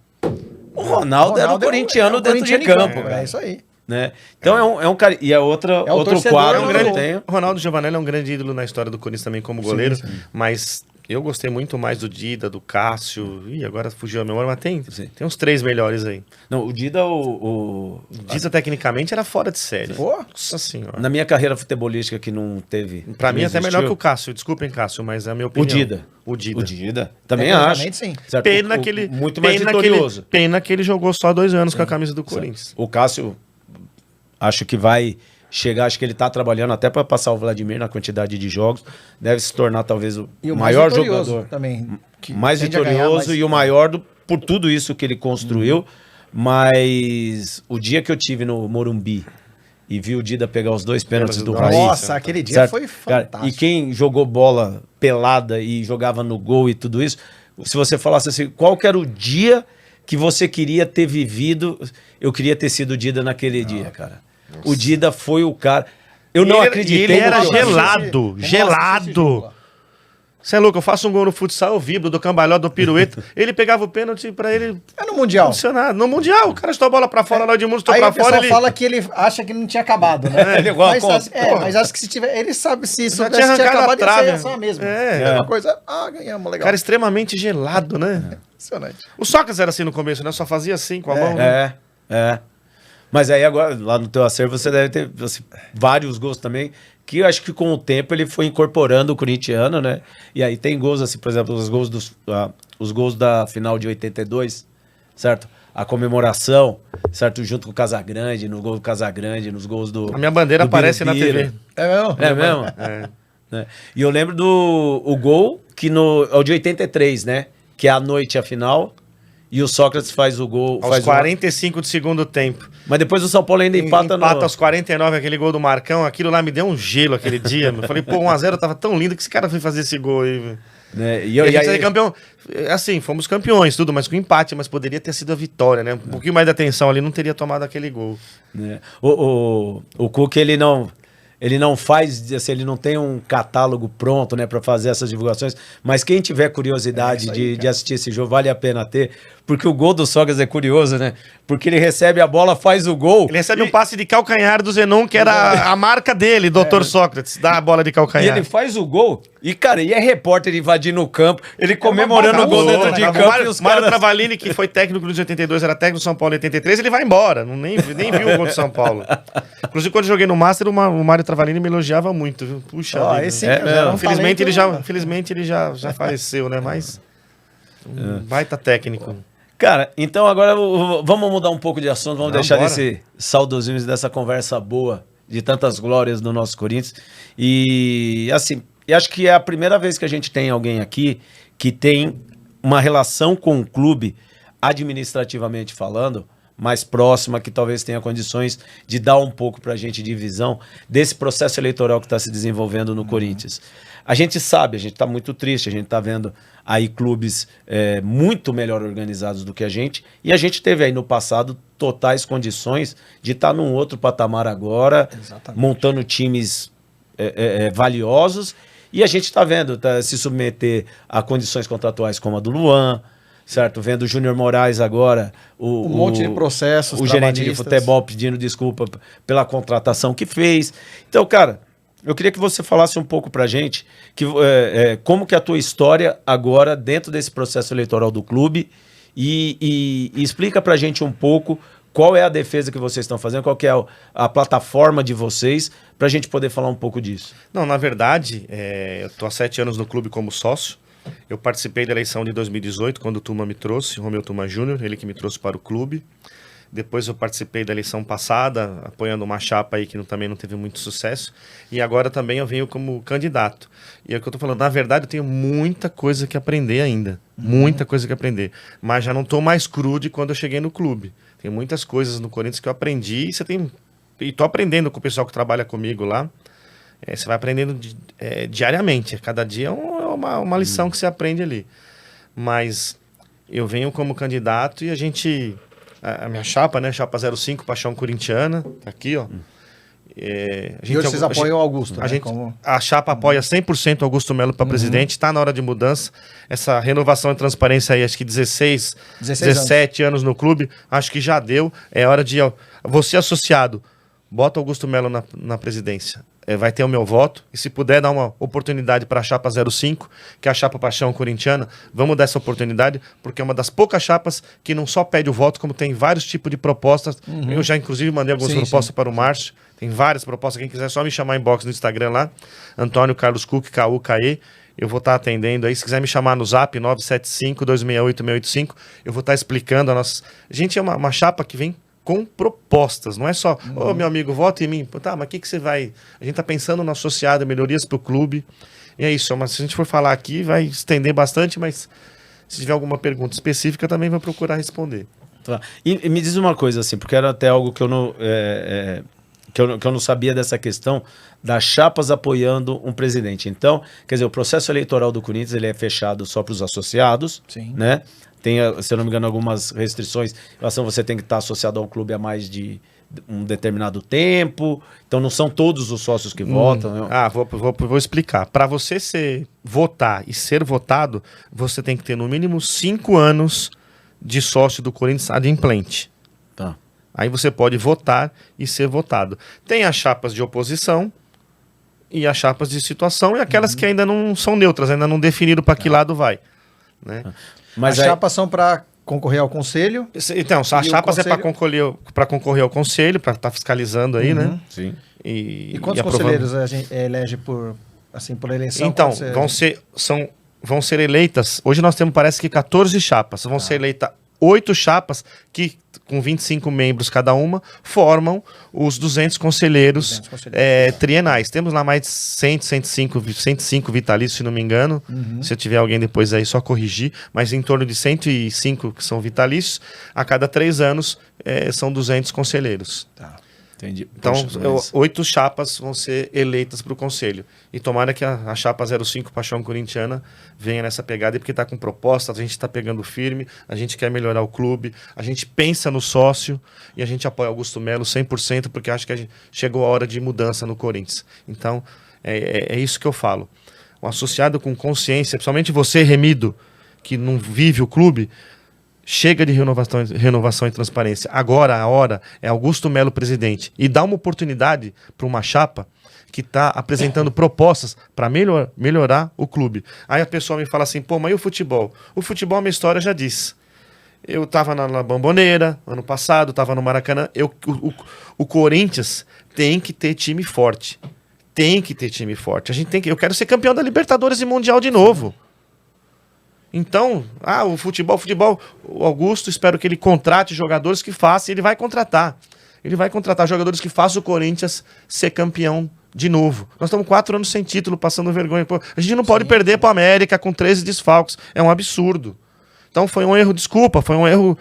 o Ronaldo era um corintiano dentro de corintiano em campo, É cara. isso aí. Né? Então é um cara. E é outro torcedor, quadro É um que grande- eu tenho. O Ronaldo Giovanelli é um grande ídolo na história do Corinthians também como goleiro, mas eu gostei muito mais do Dida, do Cássio. Ih, agora fugiu a memória, mas tem uns 3 melhores aí. Não, o Dida, O Dida tecnicamente era fora de série. Pô. Nossa senhora. na minha carreira futebolística que não teve. Pra mim não até existiu, melhor que o Cássio. Desculpem, Cássio, mas é a minha O opinião. Dida. O Dida. O Dida. Também Tecnicamente, acho. sim. Certo? Pena que ele, muito mais pena vitorioso. pena que ele jogou só 2 anos com a camisa do Corinthians. O Cássio, acho que vai chegar, acho que ele tá trabalhando até para passar o Vladimir na quantidade de jogos. Deve se tornar talvez o E o maior mais vitorioso jogador. também. que Mais tende a ganhar vitorioso mais- e o maior por tudo isso que ele construiu. Mas o dia que eu tive no Morumbi e vi o Dida pegar os 2 pênaltis do Raí. Nossa, aquele dia certo? foi Cara, fantástico. e quem jogou bola pelada e jogava no gol e tudo isso, se você falasse assim, qual que era o dia que você queria ter vivido, eu queria ter sido o Dida naquele dia, cara. O Dida foi o cara. Eu não acreditei. Ele era no que eu vi. gelado, gelado. Você é louco, eu faço um gol no futsal, eu vibro, do cambalhota, do pirueta. Ele pegava o pênalti pra ele É no Mundial. funcionar. No Mundial, o cara chutou a bola pra fora, lá de mundo chutou Aí pra o pessoal fora, ele... fala que ele acha que não tinha acabado, né? Ele igual a mas, conta. mas acho que se tiver. Ele sabe se isso Já tivesse tinha arrancado a acabado, ia trave. ser só a mesma. É. Uma coisa. Ganhamos, legal. Cara extremamente gelado, né? Impressionante. O Sócrates era assim no começo, né? Só fazia assim com a mão. Né? É. Mas aí agora, lá no teu acervo, você deve ter assim, vários gols também, que eu acho que com o tempo ele foi incorporando o corintiano, né? E aí tem gols, assim, por exemplo, os gols da final de 82, certo? A comemoração, certo? Junto com o Casagrande, no gol do Casagrande, nos gols do... A minha bandeira do aparece na Birubiru. TV. É mesmo? É mesmo? É. Né? E eu lembro o gol, que é o de 83, né? Que é à noite a final, e o Sócrates faz o gol... Aos faz 45 do segundo tempo. Mas depois o São Paulo ainda empata aos 49, aquele gol do Marcão. Aquilo lá me deu um gelo aquele dia. Eu falei, pô, 1x0 tava tão lindo que esse cara foi fazer esse gol aí, velho. Né? E a gente é campeão. Assim, fomos campeões, tudo, mas com empate, mas poderia ter sido a vitória, né? Um pouquinho mais de atenção ali, não teria tomado aquele gol. Né? O Cook, ele não faz, assim, ele não tem um catálogo pronto, né, para fazer essas divulgações, mas quem tiver curiosidade É isso aí, de assistir esse jogo, vale a pena ter, porque o gol do Sócrates é curioso, né? Porque ele recebe a bola, faz o gol. Ele recebe um passe de calcanhar do Zenon, que era a marca dele, Dr. Sócrates, dá a bola de E calcanhar. ele faz o gol, e cara, e é repórter invadindo o campo, ele comemorando o gol bagunça, dentro de né? campo e os Mário caras... Travalini, que foi técnico nos 82, era técnico do São Paulo em 83, ele vai embora, nem viu o gol do São Paulo. Inclusive, quando eu joguei no Master, o Mário Travalini me elogiava muito, viu? Puxa vida. Esse É, já era um Infelizmente, talento, ele já faleceu, né? Mas baita técnico. Cara, então agora vamos mudar um pouco de assunto, vamos deixar bora. desse saudosismo, dessa conversa boa, de tantas glórias do nosso Corinthians. E assim, eu acho que é a primeira vez que a gente tem alguém aqui que tem uma relação com o clube, administrativamente falando, mais próxima, que talvez tenha condições de dar um pouco para a gente de visão desse processo eleitoral que está se desenvolvendo no Corinthians. A gente sabe, a gente está muito triste, a gente está vendo aí clubes muito melhor organizados do que a gente, e a gente teve aí no passado totais condições de estar num outro patamar agora, montando times valiosos, e a gente está vendo se submeter a condições contratuais como a do Luan, certo? Vendo o Júnior Moraes agora, Um monte de processos o gerente de futebol pedindo desculpa pela contratação que fez. Então, cara, eu queria que você falasse um pouco pra gente como que é a tua história agora dentro desse processo eleitoral do clube e explica pra gente um pouco qual é a defesa que vocês estão fazendo, qual que é a plataforma de vocês, pra gente poder falar um pouco disso. Não, na verdade, eu estou há 7 anos no clube como sócio. Eu participei da eleição de 2018, quando o Tuma me trouxe, o Romeu Tuma Júnior, ele que me trouxe para o clube. Depois eu participei da eleição passada, apoiando uma chapa aí que também não teve muito sucesso. E agora também eu venho como candidato. E é o que eu estou falando, na verdade eu tenho muita coisa que aprender ainda. Muita coisa que aprender. Mas já não estou mais cru de quando eu cheguei no clube. Tem muitas coisas no Corinthians que eu aprendi e estou aprendendo com o pessoal que trabalha comigo lá. Você vai aprendendo diariamente. Cada dia é uma lição que você aprende ali. Mas eu venho como candidato e a minha chapa, né? Chapa 05, Paixão Corintiana, tá aqui, ó. E hoje vocês apoiam o Augusto, né? A chapa apoia 100% Augusto Melo para presidente, está na hora de mudança. Essa renovação e transparência aí, acho que 17 anos no clube, acho que já deu. É hora de você associado, bota Augusto Melo na presidência. Vai ter o meu voto, e se puder dar uma oportunidade para a chapa 05, que é a chapa Paixão Corintiana, vamos dar essa oportunidade, porque é uma das poucas chapas que não só pede o voto, como tem vários tipos de propostas. Eu já, inclusive, mandei algumas propostas para o Márcio, tem várias propostas, quem quiser só me chamar em inbox no Instagram lá, Antônio Carlos Cook, KUKE, eu vou estar atendendo aí. Se quiser me chamar no zap 975-268-685, eu vou estar explicando a nossa... A gente é uma chapa que vem com propostas, não é só, meu amigo, vota em mim. Tá, mas o que você vai... A gente tá pensando no associado, melhorias pro clube, e é isso. Mas se a gente for falar aqui, vai estender bastante, mas se tiver alguma pergunta específica, também vou procurar responder. Tá. E me diz uma coisa, assim, porque era até algo que eu não sabia dessa questão das chapas apoiando um presidente. Então, quer dizer, o processo eleitoral do Corinthians ele é fechado só para os associados, né? Tem, se eu não me engano, algumas restrições. Você tem que estar associado a um clube há mais de um determinado tempo. Então não são todos os sócios que votam. Né? Vou explicar. Para você votar e ser votado, você tem que ter no mínimo 5 anos de sócio do Corinthians adimplente. Tá. Aí você pode votar e ser votado. Tem as chapas de oposição e as chapas de situação e aquelas que ainda não são neutras, ainda não definiram para que lado vai. Né? Mas as chapas são para concorrer ao conselho? Então, as chapas é para concorrer ao conselho, para estar fiscalizando aí, né? Sim. E quantos conselheiros a gente elege por eleição? Então, vão ser eleitas, hoje nós temos parece que 14 chapas, vão ser eleitas 8 chapas que, com 25 membros cada uma, formam os 200 conselheiros trienais. Temos lá mais de 105 vitalícios, se não me engano. Se eu tiver alguém depois aí, só corrigir. Mas em torno de 105 que são vitalícios. A cada 3 anos são 200 conselheiros. Tá. Entendi. Então, 8 chapas vão ser eleitas para o conselho. E tomara que a chapa 05 Paixão Corintiana venha nessa pegada, porque está com propostas, a gente está pegando firme, a gente quer melhorar o clube, a gente pensa no sócio e a gente apoia Augusto Melo 100%, porque acho que chegou a hora de mudança no Corinthians. Então, é isso que eu falo. Um associado com consciência, principalmente você, Remido, que não vive o clube, chega de renovação e transparência. Agora a hora é Augusto Melo presidente. E dá uma oportunidade para uma chapa que está apresentando propostas para melhorar o clube. Aí a pessoa me fala assim, mas e o futebol? O futebol, a minha história já disse. Eu estava na Bomboneira, ano passado, estava no Maracanã. O Corinthians tem que ter time forte. Tem que ter time forte. Eu quero ser campeão da Libertadores e Mundial de novo. Então, o futebol, o Augusto, espero que ele contrate jogadores que façam, e ele vai contratar. Ele vai contratar jogadores que façam o Corinthians ser campeão de novo. Nós estamos 4 anos sem título, passando vergonha. A gente não pode perder para o América com 13 desfalques. É um absurdo. Então foi um erro, desculpa, foi um erro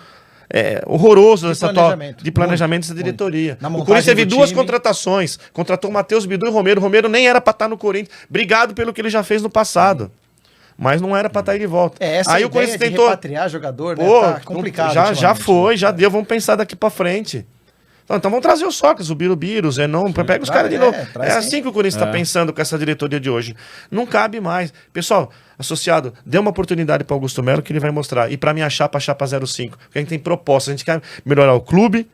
horroroso De de planejamento dessa diretoria. Na O montagem Corinthians teve do duas time. contratações. Contratou o Matheus Bidu e o Romero. O Romero nem era pra estar no Corinthians. Obrigado pelo que ele já fez no passado. Mas não era pra estar aí de volta. Essa Aí ideia o Corinthians de tentou. repatriar jogador, né? Pô, Tá complicado. já ultimamente, foi, né? já deu. Vamos pensar daqui pra frente. Então vamos trazer o Sócrates, o Birubiru, o Zenon, pega os caras de novo. traz É sim. assim que o Corinthians está pensando com essa diretoria de hoje. Não cabe mais. Pessoal, associado, dê uma oportunidade para Augusto Melo que ele vai mostrar. E para minha chapa, a chapa 05. Porque a gente tem proposta, a gente quer melhorar o clube,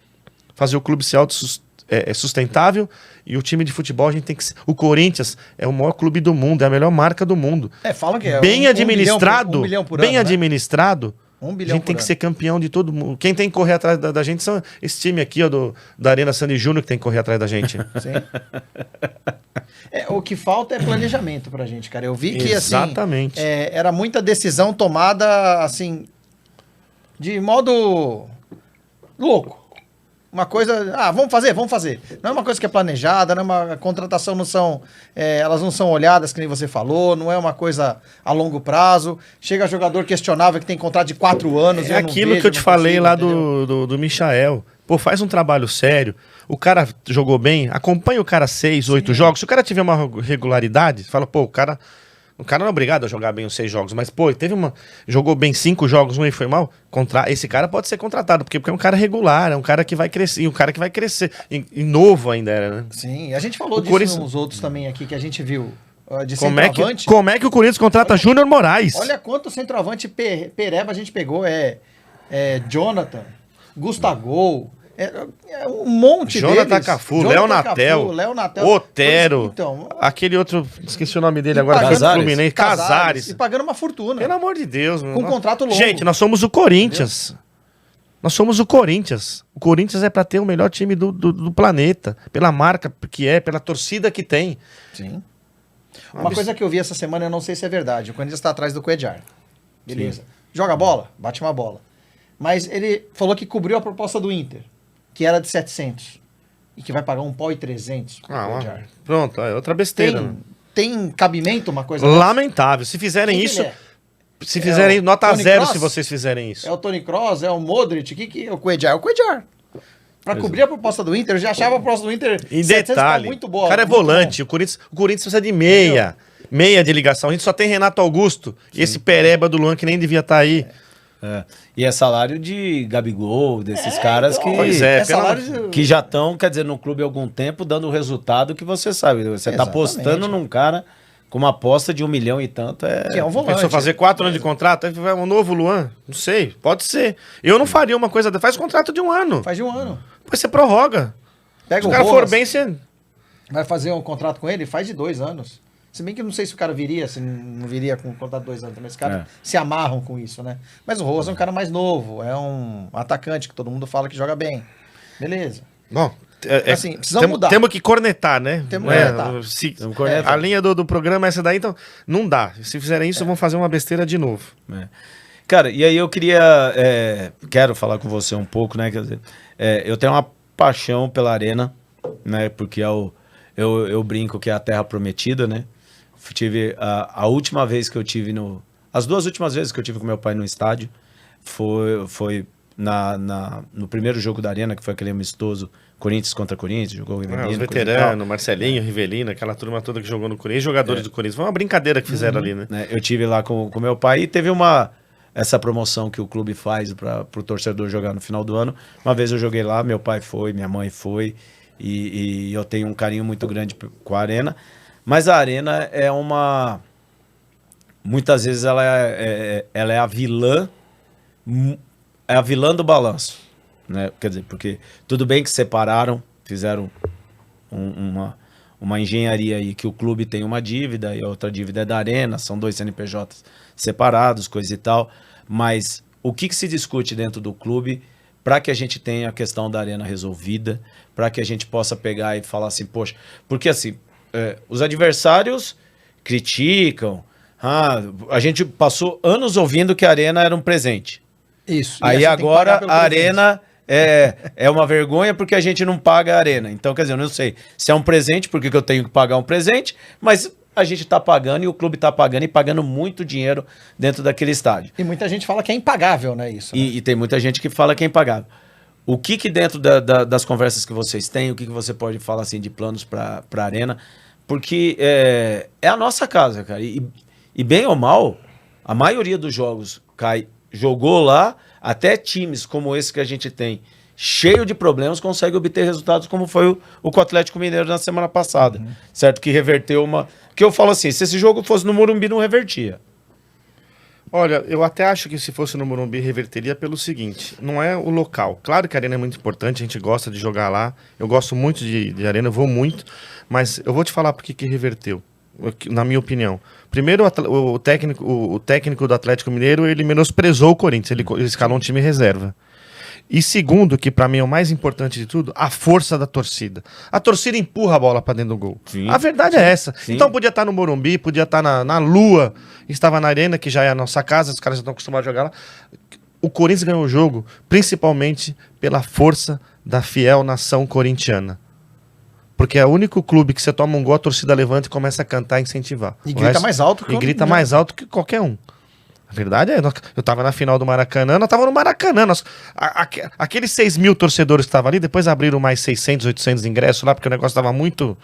fazer o clube ser sustentável e o time de futebol a gente tem que ser. O Corinthians é o maior clube do mundo, é a melhor marca do mundo. Falam que é Bem administrado, um bilhão por bem ano, né? administrado. 1 A bilhão gente tem por que ano. ser campeão de todo mundo. Quem tem que correr atrás da gente são esse time aqui, ó, da Arena Sandy Júnior, que tem que correr atrás da gente. Sim. O que falta é planejamento pra gente, cara. Eu vi que, Exatamente. assim, era muita decisão tomada, assim, de modo louco. Uma coisa, vamos fazer. Não é uma coisa que é planejada, não é uma contratação, elas não são olhadas, que nem você falou, não é uma coisa a longo prazo. Chega jogador questionável que tem contrato de 4 anos. É eu não aquilo vejo, que eu te não falei consigo, lá entendeu? do Michael. Pô, faz um trabalho sério. O cara jogou bem, acompanha o cara 6, 8 jogos. Se o cara tiver uma regularidade, fala, pô, o cara não é obrigado a jogar bem os 6 jogos, mas, pô, jogou bem 5 jogos, um e foi mal, esse cara pode ser contratado, porque é um cara regular, é um cara que vai crescer, e novo ainda era, né? Sim, a gente falou O disso Corinthians- nos outros também aqui, que a gente viu. De Como centroavante. é que o Corinthians contrata Júnior Moraes? Olha quanto centroavante pereba a gente pegou. Jonathan, Gustavo, um monte Jonathan deles. Cafu, Jonathan Léo Natel, Natel. Otero, Então, aquele outro, esqueci o nome dele E agora, pagando- foi do Fluminense, Casares. E Casares. pagando uma fortuna. Pelo amor de Deus, meu. Com contrato longo. Gente, nós somos o Corinthians. Nós somos o Corinthians. O Corinthians é pra ter o melhor time do planeta. Pela marca que pela torcida que tem. Sim. Uma coisa que eu vi essa semana, eu não sei se é verdade. O Corinthians está atrás do Cuéllar. Beleza. Joga bola? Bate uma bola. Mas ele falou que cobriu a proposta do Inter, que era de 700. E que vai pagar $1.300 pro Cuéllar. Pronto, é outra besteira. né? Tem cabimento uma coisa dessa? Lamentável. Se fizerem Quem isso, ele é? se fizerem o nota Toni 0 Kroos? se vocês fizerem isso. É o Toni Kroos? É o Modric? O que é o Cuéllar? É o Cuéllar. Pra cobrir a proposta do Inter, eu já achava a proposta do Inter Em 700 detalhe, muito boa. o cara é muito volante. O Corinthians precisa de meia. Meia de ligação. A gente só tem Renato Augusto. E esse pereba do Luan que nem devia estar aí. E é salário de Gabigol, desses caras que, Pois é, pelo salário que já estão, quer dizer, no clube há algum tempo, dando o resultado que você sabe. Você tá Exatamente. apostando num cara com uma aposta de 1 milhão e tanto. Que é um volante. Pensou fazer 4 anos de contrato? Aí vai um novo Luan? Não sei. Pode ser. Eu não faria uma coisa. Faz contrato de 1 ano. Faz de 1 ano. Depois você prorroga. Pega Se o o cara for Rojas, bem, você. vai fazer um contrato com ele, faz de 2 anos. Se bem que eu não sei se o cara viria, se não viria com um contrato de 2 anos, mas os caras se amarram com isso, né? Mas o Rojas é um cara mais novo, é um atacante que todo mundo fala que joga bem. Beleza. Bom, Assim, precisamos mudar. Temos que cornetar, né? Temos que cornetar. Temos que cornetar. A linha do programa é essa daí, então não dá. Se fizerem isso, vão fazer uma besteira de novo. Cara, e aí eu quero falar com você um pouco, né? Quer dizer, eu tenho uma paixão pela Arena, né? Porque eu brinco que é a terra prometida, né? Tive a última vez que eu tive as 2 últimas vezes que eu tive com meu pai no estádio foi no primeiro jogo da Arena, que foi aquele amistoso Corinthians contra Corinthians, jogou o Rivelino. Os veteranos, Marcelinho, Rivelino, aquela turma toda que jogou no Corinthians, jogadores do Corinthians. Foi uma brincadeira que fizeram ali, né? Eu tive lá com meu pai e teve essa promoção que o clube faz para o torcedor jogar no final do ano. Uma vez eu joguei lá, meu pai foi, minha mãe foi, e eu tenho um carinho muito grande com a Arena. Mas a Arena muitas vezes ela é a vilã, é a vilã do balanço, né? Quer dizer, porque tudo bem que separaram, fizeram uma engenharia aí que o clube tem uma dívida e a outra dívida é da Arena, são 2 CNPJs separados, coisa e tal, mas o que se discute dentro do clube para que a gente tenha a questão da Arena resolvida, para que a gente possa pegar e falar assim, poxa, porque assim, os adversários criticam, a gente passou anos ouvindo que a Arena era um presente. Isso. Aí agora a Arena é uma vergonha porque a gente não paga a Arena. Então, quer dizer, eu não sei se é um presente, porque que eu tenho que pagar um presente, mas a gente está pagando e o clube está pagando e pagando muito dinheiro dentro daquele estádio. E muita gente fala que é impagável, né, isso? Né? E tem muita gente que fala que é impagável. O que dentro das conversas que vocês têm, o que você pode falar assim de planos para a Arena? Porque é a nossa casa, cara. E bem ou mal, a maioria dos jogos jogou lá, até times como esse que a gente tem, cheio de problemas, consegue obter resultados como foi o com o Atlético Mineiro na semana passada. Certo? Que reverteu uma... Que eu falo assim, se esse jogo fosse no Morumbi, não revertia. Olha, eu até acho que se fosse no Morumbi, reverteria pelo seguinte, não é o local. Claro que a Arena é muito importante, a gente gosta de jogar lá, eu gosto muito de Arena, eu vou muito, mas eu vou te falar por que reverteu, na minha opinião. Primeiro, o técnico do Atlético Mineiro, ele menosprezou o Corinthians, ele escalou um time reserva. E segundo, que pra mim é o mais importante de tudo, a força da torcida. A torcida empurra a bola pra dentro do gol. Sim. A verdade é essa. Sim. Então podia estar no Morumbi, podia estar na Lua, estava na Arena, que já é a nossa casa, os caras já estão acostumados a jogar lá. O Corinthians ganhou o jogo, principalmente pela força da fiel nação corintiana. Porque é o único clube que você toma um gol, a torcida levanta e começa a cantar e incentivar. E grita mais alto que E grita mais alto que qualquer um. A verdade é, eu tava na final do Maracanã, nós tava no Maracanã. Aqueles 6 mil torcedores que estavam ali, depois abriram mais 600, 800 ingressos lá, porque o negócio tava muito...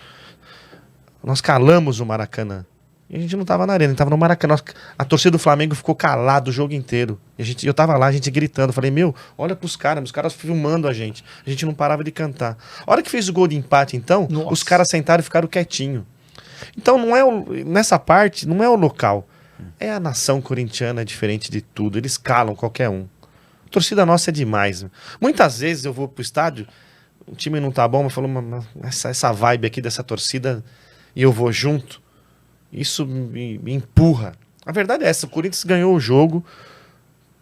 Nós calamos o Maracanã. E a gente não tava na Arena, a gente tava no Maracanã. A torcida do Flamengo ficou calada o jogo inteiro. Eu tava lá, a gente gritando. Falei, olha pros caras, os caras filmando a gente. A gente não parava de cantar. A hora que fez o gol de empate, então, Nossa. Os caras sentaram e ficaram quietinhos. Então, nessa parte, não é o local. É a nação corintiana, diferente de tudo. Eles calam qualquer um. A torcida nossa é demais. Muitas vezes eu vou pro estádio, o time não tá bom, mas falou, essa vibe aqui dessa torcida, e eu vou junto, isso me empurra. A verdade é essa, o Corinthians ganhou o jogo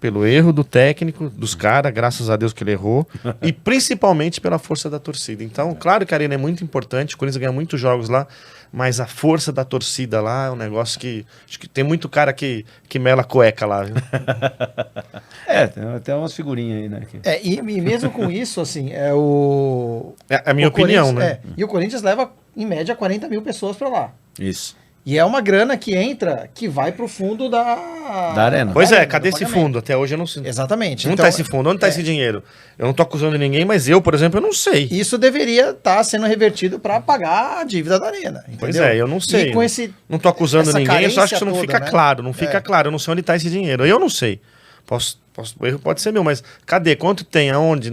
pelo erro do técnico, dos caras, graças a Deus que ele errou, e principalmente pela força da torcida. Então, claro que a Arena é muito importante, o Corinthians ganha muitos jogos lá, mas a força da torcida lá é um negócio que... Acho que tem muito cara que mela cueca lá, viu? Tem até umas figurinhas aí, né? E mesmo com isso, assim, é o... É a minha opinião, né? E o Corinthians leva, em média, 40 mil pessoas pra lá. Isso. E é uma grana que entra, que vai pro fundo da Arena. Pois Arena, cadê do esse pagamento. fundo? Até hoje eu não sei. Exatamente. Onde Então, tá esse fundo? Onde tá esse dinheiro? Eu não tô acusando ninguém, mas eu, por exemplo, eu não sei. isso deveria estar sendo revertido para pagar a dívida da Arena. Pois entendeu? eu não sei. E com esse... Não tô acusando essa ninguém, eu só acho que isso não carência fica toda, né? claro. Não fica claro, eu não sei onde tá esse dinheiro. Eu não sei. O erro pode ser meu, mas cadê? Quanto tem? Aonde?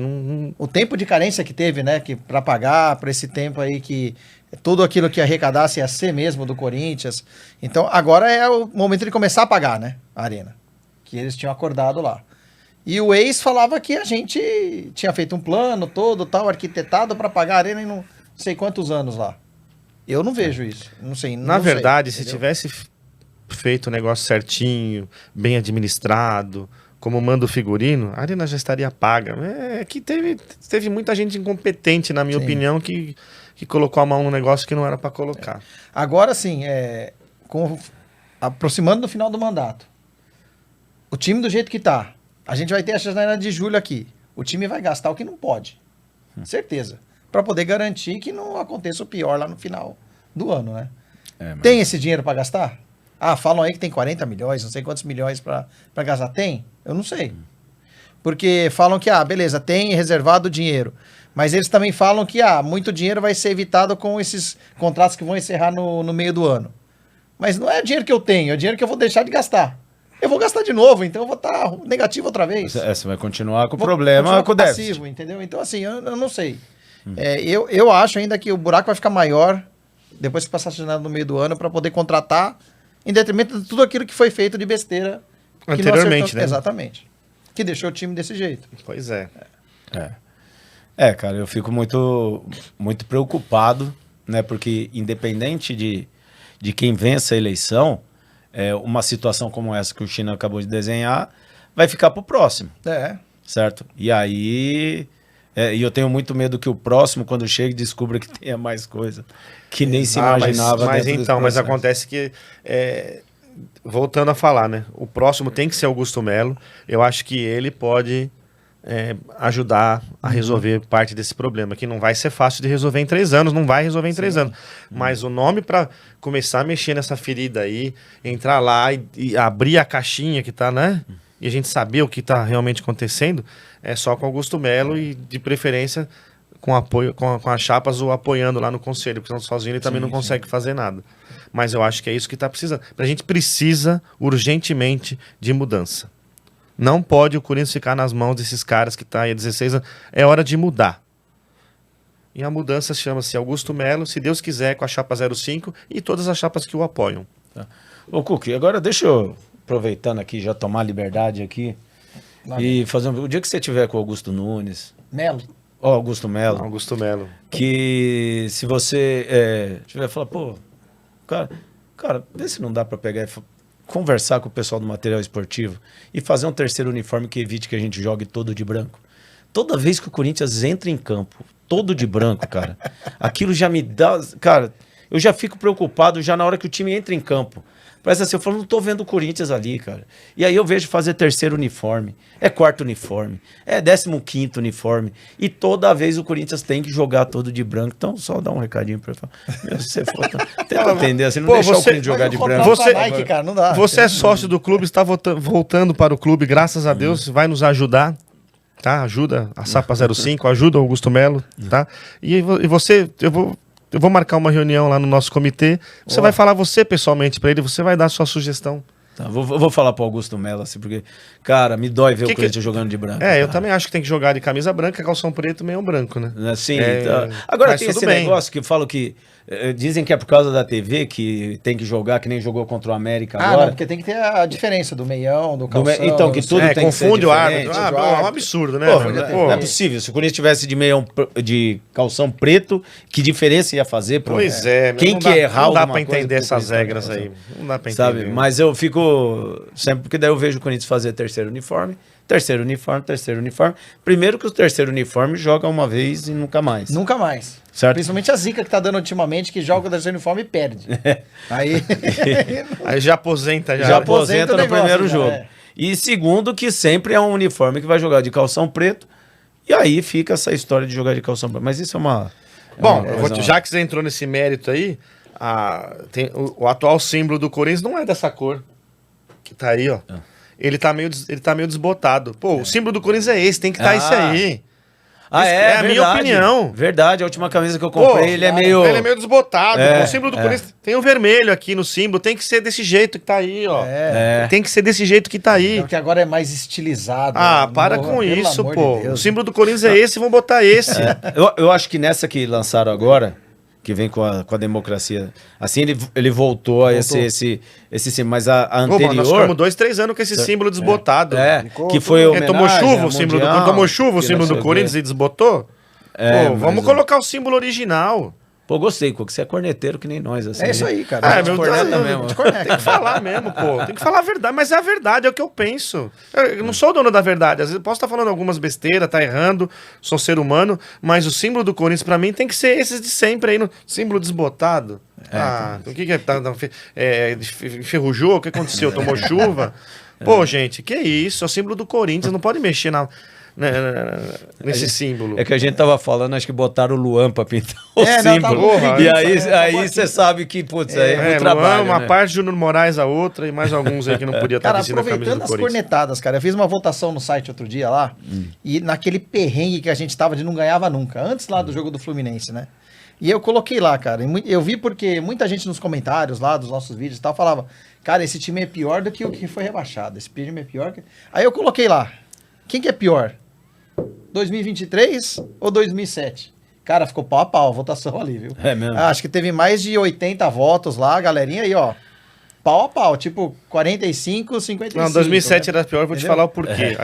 O tempo de carência que teve, né? Que para pagar por esse tempo aí que tudo aquilo que arrecadasse ia ser mesmo do Corinthians. Então agora é o momento de começar a pagar, né? A Arena. Que eles tinham acordado lá. E o ex falava que a gente tinha feito um plano todo, tal, arquitetado para pagar a Arena em não sei quantos anos lá. Eu não vejo isso. Não sei. Na não sei, verdade, se entendeu? tivesse feito o negócio certinho, bem administrado, como manda o figurino, a Arena já estaria paga. É que teve muita gente incompetente, na minha Sim. opinião, que colocou a mão no negócio que não era para colocar. Agora sim, aproximando do final do mandato, o time do jeito que tá, a gente vai ter a janela de julho aqui. O time vai gastar o que não pode. Certeza. Para poder garantir que não aconteça o pior lá no final do ano, né? Mas... Tem esse dinheiro para gastar? Falam aí que tem 40 milhões, não sei quantos milhões para gastar. Tem? Eu não sei. Porque falam que, beleza, tem reservado dinheiro. Mas eles também falam que, muito dinheiro vai ser evitado com esses contratos que vão encerrar no meio do ano. Mas não é dinheiro que eu tenho, é dinheiro que eu vou deixar de gastar. Eu vou gastar de novo, então eu vou estar negativo outra vez. Você vai continuar com o Vou problema, continuar com o déficit. passivo, entendeu? Então, assim, eu não sei. Eu acho ainda que o buraco vai ficar maior depois que passar a janela no meio do ano para poder contratar em detrimento de tudo aquilo que foi feito de besteira. Que não Anteriormente, acertou- né? Exatamente. Que deixou o time desse jeito. Pois é. Cara, eu fico muito, muito preocupado, né? Porque independente de quem vença a eleição, uma situação como essa que o China acabou de desenhar vai ficar pro próximo, certo? E aí... e eu tenho muito medo que o próximo, quando chegue, descubra que tenha mais coisa que nem se imaginava. Mas dentro desse então, mas processo. acontece que, voltando a falar, né? O próximo tem que ser Augusto Melo. Eu acho que ele pode ajudar a resolver parte desse problema, que não vai ser fácil de resolver em 3 anos, não vai resolver em 3 anos. Mas o nome para começar a mexer nessa ferida aí, entrar lá e abrir a caixinha que tá, né? E a gente saber o que tá realmente acontecendo, é só com Augusto Melo e, de preferência, com apoio, com as chapas o apoiando lá no conselho, porque senão sozinho ele também não consegue fazer nada. Mas eu acho que é isso que tá precisando. A gente precisa urgentemente de mudança. Não pode o Corinthians ficar nas mãos desses caras que tá aí há 16 anos. É hora de mudar. E a mudança chama-se Augusto Melo, se Deus quiser, com a chapa 05 e todas as chapas que o apoiam. Tá. Ô, Cuca, agora deixa eu, aproveitando aqui, já tomar liberdade aqui, e fazer o dia que você tiver com o Augusto Nunes, Melo. Augusto Melo, Augusto Melo. que se você tiver falar, pô, cara, vê se não dá pra pegar e conversar com o pessoal do material esportivo e fazer um terceiro uniforme que evite que a gente jogue todo de branco. Toda vez que o Corinthians entra em campo, todo de branco, cara, aquilo já me dá... Cara, eu já fico preocupado já na hora que o time entra em campo. Parece assim, eu falo, não tô vendo o Corinthians ali, cara. E aí eu vejo fazer terceiro uniforme, quarto uniforme, 15º uniforme. E toda vez o Corinthians tem que jogar todo de branco. Então só dá um recadinho pra ele. Meu, se você for, tenta atender, assim, não deixar o Corinthians jogar de branco. Nike, cara, não dá. Você é sócio do clube, está voltando para o clube, graças a Deus, vai nos ajudar. Tá? Ajuda a Sapa 05, ajuda o Augusto Melo, tá? E você, eu vou marcar uma reunião lá no nosso comitê. Você vai falar você pessoalmente para ele, você vai dar a sua sugestão. Tá, vou falar pro Augusto Melo, assim, porque, cara, me dói ver o Corinthians jogando de branco. Eu também acho que tem que jogar de camisa branca, calção preto, meião branco, né? Sim, tá. Agora tem esse negócio que falam que dizem que é por causa da TV que tem que jogar, que nem jogou contra o América agora. Não, porque tem que ter a diferença do meião, do calção. Então, que tudo tem que ser confunde o árbitro. É um absurdo, né? Não é possível. Se o Corinthians tivesse de meião de calção preto, que diferença ia fazer? Pois é. Quem que errar? Não dá pra entender essas regras aí. Não dá pra entender. Sabe? Mas eu fico... Sempre porque daí eu vejo o Corinthians fazer terceiro uniforme. Primeiro que o terceiro uniforme joga uma vez e nunca mais. Nunca mais. Certo? Principalmente a zica que tá dando ultimamente, que joga o terceiro uniforme e perde. Aí já aposenta. Já aposenta no primeiro jogo. E segundo que sempre é um uniforme que vai jogar de calção preto. E aí fica essa história de jogar de calção preto. Mas isso é uma... já que você entrou nesse mérito aí, o atual símbolo do Corinthians não é dessa cor. Que tá aí, ó. Ele tá meio desbotado. Pô, o símbolo do Corinthians é esse, tem que estar esse aí. É a minha opinião. Verdade, a última camisa que eu comprei, ele é meio desbotado. O símbolo do Corinthians tem o vermelho aqui no símbolo, tem que ser desse jeito que tá aí, ó. Tem que ser desse jeito que tá aí. Porque agora é mais estilizado. Para com isso, pô. O símbolo do Corinthians é esse, vão botar esse. Eu acho que nessa que lançaram agora, que vem com a democracia. Assim, ele voltou a esse símbolo. Mas a anterior... nós ficamos 2-3 anos com esse símbolo desbotado. Que foi tomou chuva o símbolo do Corinthians. Tomou chuva o símbolo do Corinthians e desbotou? Vamos colocar o símbolo original. Pô, gostei, porque você é corneteiro que nem nós. Assim, é isso aí, cara. Meu corneta mesmo. Tem que falar mesmo, pô. Tem que falar a verdade. Mas é a verdade, é o que eu penso. Eu não sou dono da verdade. Às vezes eu posso estar falando algumas besteiras, tá errando, sou ser humano, mas o símbolo do Corinthians, pra mim, tem que ser esses de sempre aí, no símbolo desbotado. O que é? Enferrujou? O que aconteceu? Tomou chuva? Pô, gente, que isso? É o símbolo do Corinthians, não pode mexer nesse símbolo. É que a gente tava falando, acho que botaram o Luan pra pintar o símbolo. E aí você sabe que, putz, aí é muito trabalho. Uma parte, Júnior Moraes a outra, e mais alguns aí que não podia estar vestindo a camisa do Corinthians. Aproveitando as cornetadas, cara, eu fiz uma votação no site outro dia lá, e naquele perrengue que a gente tava de não ganhava nunca, antes lá do jogo do Fluminense, né? E eu coloquei lá, cara, eu vi porque muita gente nos comentários lá dos nossos vídeos e tal, falava, cara, esse time é pior do que o que foi rebaixado, esse time é pior que... Aí eu coloquei lá, quem que é pior? 2023 ou 2007? Cara, ficou pau a pau a votação ali, viu? É mesmo? Acho que teve mais de 80 votos lá, galerinha aí, ó. Pau a pau, tipo 45, 55. Não, 2007 era pior, vou te falar o porquê.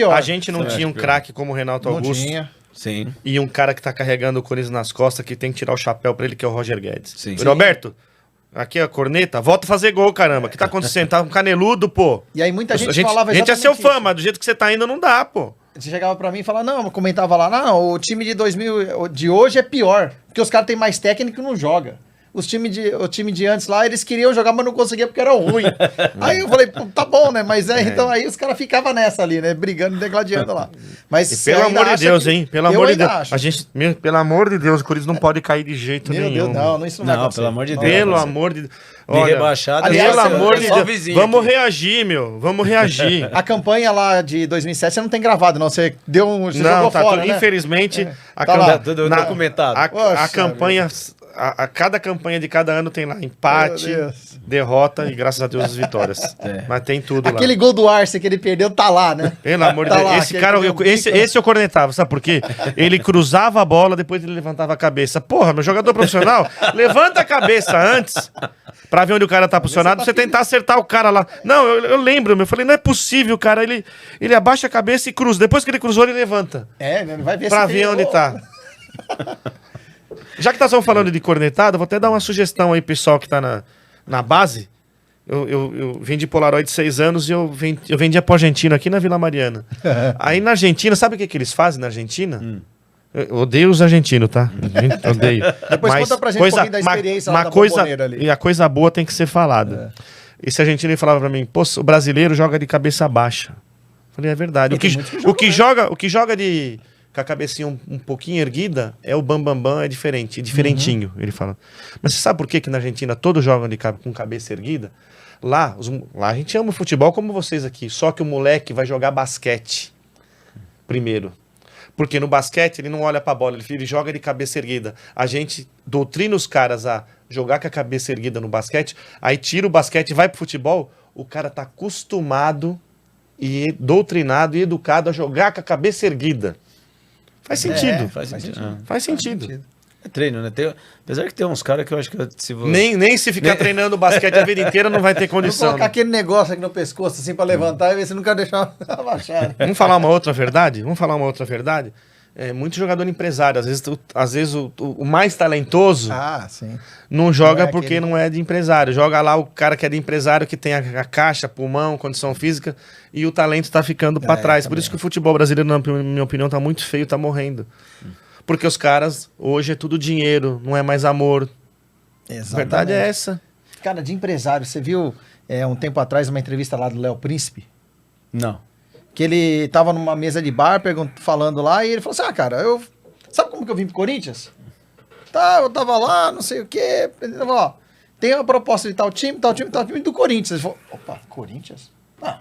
A gente não tinha um craque como o Renato Augusto. Não tinha. Sim. E um cara que tá carregando o Corinthians nas costas, que tem que tirar o chapéu pra ele, que é o Roger Guedes. Sim. Roberto, aqui a corneta, volta a fazer gol, caramba. O que tá acontecendo? Tá um caneludo, pô. E aí muita gente falava exatamente. A gente é seu fã, mas do jeito que você tá indo não dá, pô. Você chegava pra mim e falava, não, eu comentava lá, não, o time de 2000 de hoje é pior, porque os caras têm mais técnico e não joga. o time de antes lá, eles queriam jogar, mas não conseguiam porque era ruim. Aí eu falei, pô, tá bom, né? Mas então aí os caras ficavam nessa ali, né? Brigando, degladiando lá. Mas E pelo amor de Deus, hein? Pelo amor de Deus. Acho. A gente, pelo amor de Deus, o Corinthians não pode cair de jeito Meu nenhum. Deus, não, isso não vai acontecer. pelo amor de Deus. Pelo amor de Deus. De rebaixada, aliás, Pelo amor é de só Deus. vizinho Vamos aqui. reagir, meu. Vamos reagir. A campanha lá de 2007 você não tem gravado, não. Você deu um. Você Não, jogou tá fora, tudo, né? infelizmente, a Tá lá. campanha. Tudo documentado. A Poxa campanha. Cada campanha de cada ano tem lá empate, Meu Deus. derrota e graças a Deus as vitórias. Mas tem tudo Aquele lá. gol do Arce que ele perdeu tá lá, né? Pelo amor de Tá Deus. lá, Esse que cara, ele deu- esse eu cornetava, sabe por quê? Ele cruzava a bola, depois ele levantava a cabeça. Porra, meu jogador profissional, levanta a cabeça antes pra ver onde o cara tá posicionado, pra você tentar acertar o cara lá. Não, eu lembro, eu falei, não é possível, cara. Ele abaixa a cabeça e cruza. Depois que ele cruzou, ele levanta. Né? Vai ver Pra se ver tem- onde tá. Já que nós estamos falando de cornetada, vou até dar uma sugestão aí, pessoal que tá na base. Eu vim de Polaroid 6 anos e eu vendia pro argentino aqui na Vila Mariana. Aí na Argentina, sabe o que eles fazem na Argentina? Eu odeio os argentinos, tá? Odeio. Depois conta pra gente um pouquinho da experiência lá da Bombonera ali. E a coisa boa tem que ser falada. Esse argentino ele falava pra mim, pô, o brasileiro joga de cabeça baixa. Falei, é verdade. E tem muitos que O que joga de com a cabecinha um pouquinho erguida é o bambambam, é diferente, diferentinho, ele fala. Mas você sabe por que na Argentina todos jogam com cabeça erguida? Lá a gente ama o futebol como vocês aqui, só que o moleque vai jogar basquete primeiro. Porque no basquete ele não olha pra bola, ele joga de cabeça erguida. A gente doutrina os caras a jogar com a cabeça erguida no basquete, aí tira o basquete e vai pro futebol, o cara tá acostumado e doutrinado e educado a jogar com a cabeça erguida. Faz sentido. Faz sentido. Faz sentido. É treino, né? Apesar que tem uns caras que eu acho que se você... Nem se ficar treinando basquete a vida inteira não vai ter Vou condição. colocar Né? aquele negócio aqui no pescoço, assim, pra levantar e ver se nunca deixar abaixar. Vamos falar uma outra verdade? Muito jogador empresário. Às vezes o mais talentoso Sim. não joga Não é porque aquele- não é de empresário. Joga lá o cara que é de empresário, que tem a caixa, pulmão, condição física, e o talento tá ficando pra trás. Por também. isso que o futebol brasileiro, na minha opinião, tá muito feio, tá morrendo. Porque os caras, hoje é tudo dinheiro, não é mais amor. A verdade é essa. Cara, de empresário, você viu um tempo atrás uma entrevista lá do Léo Príncipe? Não. Que ele tava numa mesa de bar falando lá e ele falou assim: cara, sabe como que eu vim pro Corinthians? Tá, eu tava lá, não sei o quê. Ele falou, ó, tem uma proposta de tal time do Corinthians. Ele falou, opa, Corinthians? Ah,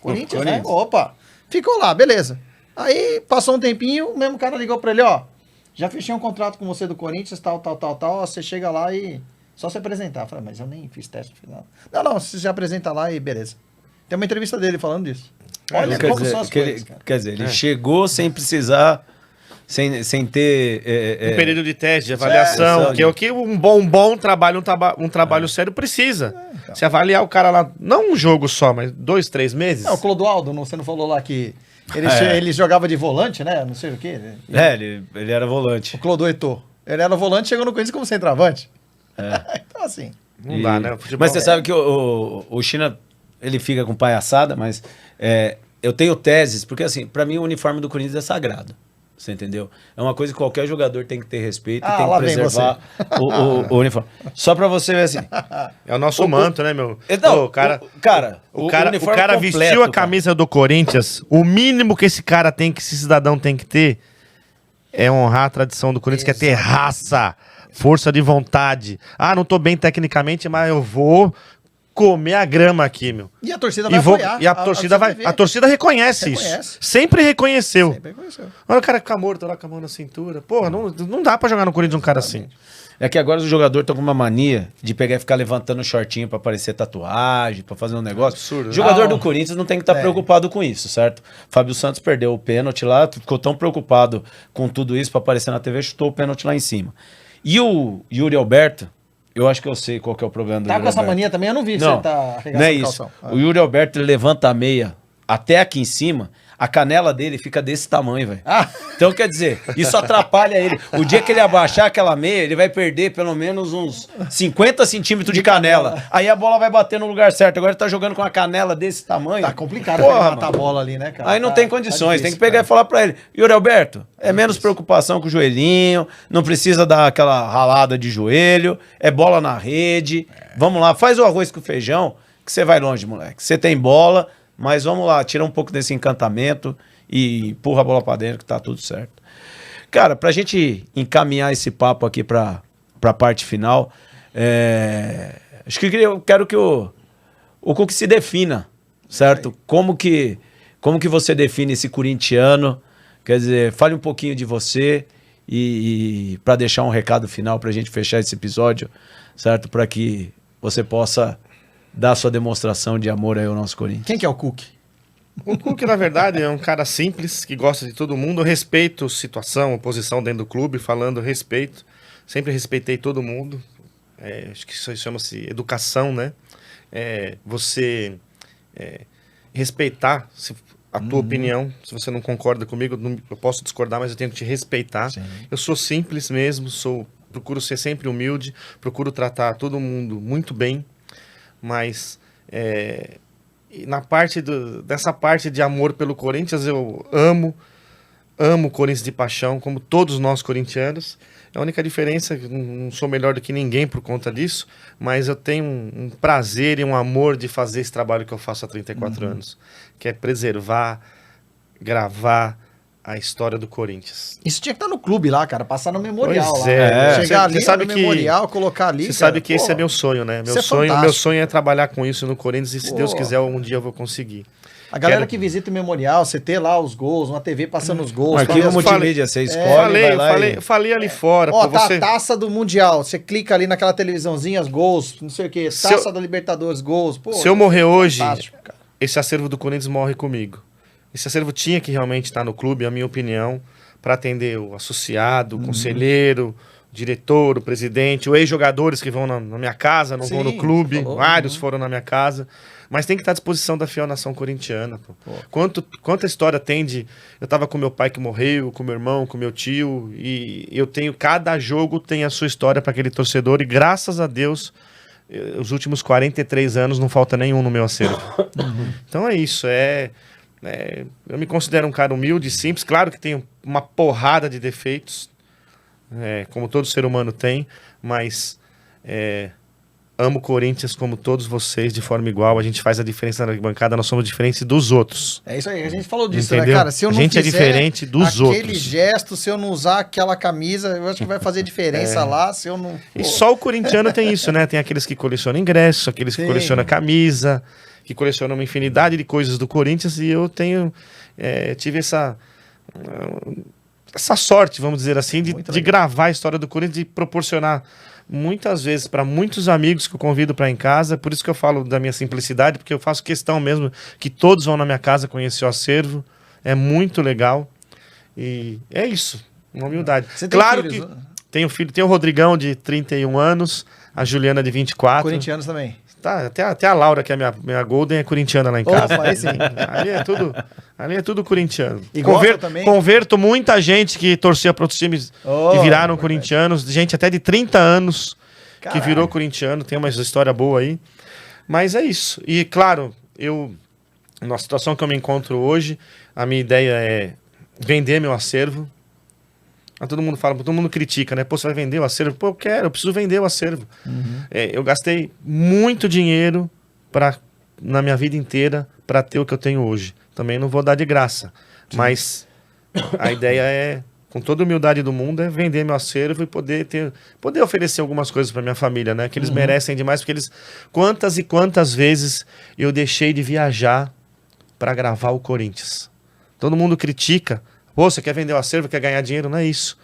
Corinthians, né? Corinthians. Opa. Ficou lá, beleza. Aí passou um tempinho, o mesmo cara ligou pra ele, ó, já fechei um contrato com você do Corinthians, tal, você chega lá e só se apresentar. Eu falei, mas eu nem fiz teste no final. Não, você se apresenta lá e beleza. Tem uma entrevista dele falando disso. Olha Quer como dizer, são as que coisas, cara. quer dizer, ele chegou sem precisar, sem ter... Um período de teste, de avaliação, que é o que um bom trabalho, um trabalho sério precisa. Se avaliar o cara lá, não um jogo só, mas 2, 3 meses. Não, o Clodoaldo, você não falou lá que ele jogava de volante, né? Não sei o quê. ele era volante. O Clodoetor. Ele era volante, chegou no Corinthians como centroavante. Então, assim... Não dá, né? O futebol Mas você sabe que o China, ele fica com palhaçada, mas eu tenho teses, porque assim, pra mim o uniforme do Corinthians é sagrado. Você entendeu? É uma coisa que qualquer jogador tem que ter respeito e tem que lá vem preservar o uniforme. Só pra você ver assim. É o nosso manto, né, meu? Então, Pô, o cara uniforme vestiu a completo, camisa do Corinthians. O mínimo que esse cara tem, que esse cidadão tem que ter, é honrar a tradição do Corinthians, que é ter raça, força de vontade. Ah, não tô bem tecnicamente, mas eu vou comer a grama aqui, meu. E a torcida vai apoiar. E a torcida reconhece isso. Sempre reconheceu. Sempre reconheceu. Olha o cara ficar morto lá com a mão na cintura. Porra, não dá pra jogar no Corinthians um cara assim. É que agora os jogadores estão com uma mania de pegar e ficar levantando o shortinho pra parecer tatuagem, pra fazer um negócio. Absurdo, né? O jogador do Corinthians não tem que estar preocupado com isso, certo? Fábio Santos perdeu o pênalti lá, ficou tão preocupado com tudo isso pra aparecer na TV, chutou o pênalti lá em cima. E o Yuri Alberto, eu acho que eu sei qual que é o problema do Tá Yuri com essa Alberto. mania também? Eu não vi que Não, você tá não é arregaçando isso. calção. O Yuri Alberto ele levanta a meia até aqui em cima, a canela dele fica desse tamanho, velho. Ah. Então, quer dizer, isso atrapalha ele. O dia que ele abaixar aquela meia, ele vai perder pelo menos uns 50 centímetros de canela. Aí a bola vai bater no lugar certo. Agora ele tá jogando com a canela desse tamanho. Tá complicado Porra, pra matar a mano. bola ali, né, cara? Aí não tem condições, difícil, tem que pegar cara. e falar pra ele: Yuri Alberto, é menos preocupação com o joelhinho, não precisa dar aquela ralada de joelho, é bola na rede. Vamos lá, faz o arroz com feijão, que você vai longe, moleque. Você tem bola, mas vamos lá, tira um pouco desse encantamento e empurra a bola pra dentro que tá tudo certo. Cara, pra gente encaminhar esse papo aqui pra parte final, acho que eu quero que o Cook se defina, certo? Como que você define esse corintiano? Quer dizer, fale um pouquinho de você e para deixar um recado final para a gente fechar esse episódio, certo? Para que você possa dar sua demonstração de amor aí ao nosso Corinthians. Quem que é o Cook? O Cook, na verdade, é um cara simples, que gosta de todo mundo. Eu respeito situação, posição dentro do clube, falando respeito. Sempre respeitei todo mundo. Acho que isso chama-se educação, né? Você respeitar a tua opinião. Se você não concorda comigo, eu posso discordar, mas eu tenho que te respeitar. Sim. Eu sou simples mesmo, procuro ser sempre humilde, procuro tratar todo mundo muito bem, mas na parte dessa parte de amor pelo Corinthians, eu amo o Corinthians de paixão, como todos nós corintianos. A única diferença é que não sou melhor do que ninguém por conta disso, mas eu tenho um prazer e um amor de fazer esse trabalho que eu faço há 34 anos, que é preservar, gravar a história do Corinthians. Isso tinha que estar no clube lá, cara, passar no memorial Pois lá. Chegar ali sabe no memorial, colocar ali. Você sabe que esse é meu sonho, né? Meu sonho é trabalhar com isso no Corinthians e se Deus quiser, um dia eu vou conseguir. A galera que visita o memorial, você ter lá os gols, uma TV passando os gols. Um arquivo multimídia, você escolhe, vai lá falei ali fora. Ó, tá a taça do Mundial, você clica ali naquela televisãozinha, os gols, não sei o quê, taça da Libertadores, gols. Pô, se eu morrer hoje, cara. Esse acervo do Corinthians morre comigo. Esse acervo tinha que realmente estar no clube, a minha opinião, para atender o associado, o conselheiro, o diretor, o presidente, os ex-jogadores que vão na minha casa, não vão no clube, vários foram na minha casa. Mas tem que estar à disposição da fiel nação corintiana. Quanta história tem de... Eu tava com meu pai que morreu, com meu irmão, com meu tio, e eu tenho... Cada jogo tem a sua história para aquele torcedor, e graças a Deus, os últimos 43 anos não falta nenhum no meu acervo. Então é isso, eu me considero um cara humilde, simples, claro que tenho uma porrada de defeitos, como todo ser humano tem, mas... amo o Corinthians como todos vocês, de forma igual. A gente faz a diferença na bancada, nós somos diferentes dos outros. É isso aí, a gente falou disso, entendeu? Né, cara? Se eu não a gente é diferente dos outros. Aquele gesto, se eu não usar aquela camisa, eu acho que vai fazer diferença lá, se eu não... E só o corintiano tem isso, né? Tem aqueles que colecionam ingressos, aqueles que colecionam camisa, que colecionam uma infinidade de coisas do Corinthians, e eu tive essa sorte, vamos dizer assim, de gravar a história do Corinthians, de proporcionar muitas vezes para muitos amigos que eu convido para em casa. Por isso que eu falo da minha simplicidade, porque eu faço questão mesmo que todos vão na minha casa conhecer o acervo. É muito legal. E é isso, uma humildade. Você tem claro filhos, que tenho filho, tem o Rodrigão de 31 anos, a Juliana de 24. Corintianos também. Tá, até a Laura, que é minha Golden, é corintiana lá em casa. Opa, aí sim. Ali é tudo corintiano. E Converto muita gente que torcia para outros times e viraram corintianos. Gente até de 30 anos que virou corintiano. Tem uma história boa aí. Mas é isso. E, claro, na situação que eu me encontro hoje, a minha ideia é vender meu acervo. Todo mundo fala, todo mundo critica, né? Pô, você vai vender o acervo? Pô, eu preciso vender o acervo. Eu gastei muito dinheiro na minha vida inteira para ter o que eu tenho hoje. Também não vou dar de graça. Sim. Mas a ideia com toda a humildade do mundo, é vender meu acervo e poder oferecer algumas coisas para minha família, né? Que eles merecem demais, porque quantas e quantas vezes eu deixei de viajar para gravar o Corinthians. Todo mundo critica. Pô, você quer vender o acervo, quer ganhar dinheiro? Não é isso.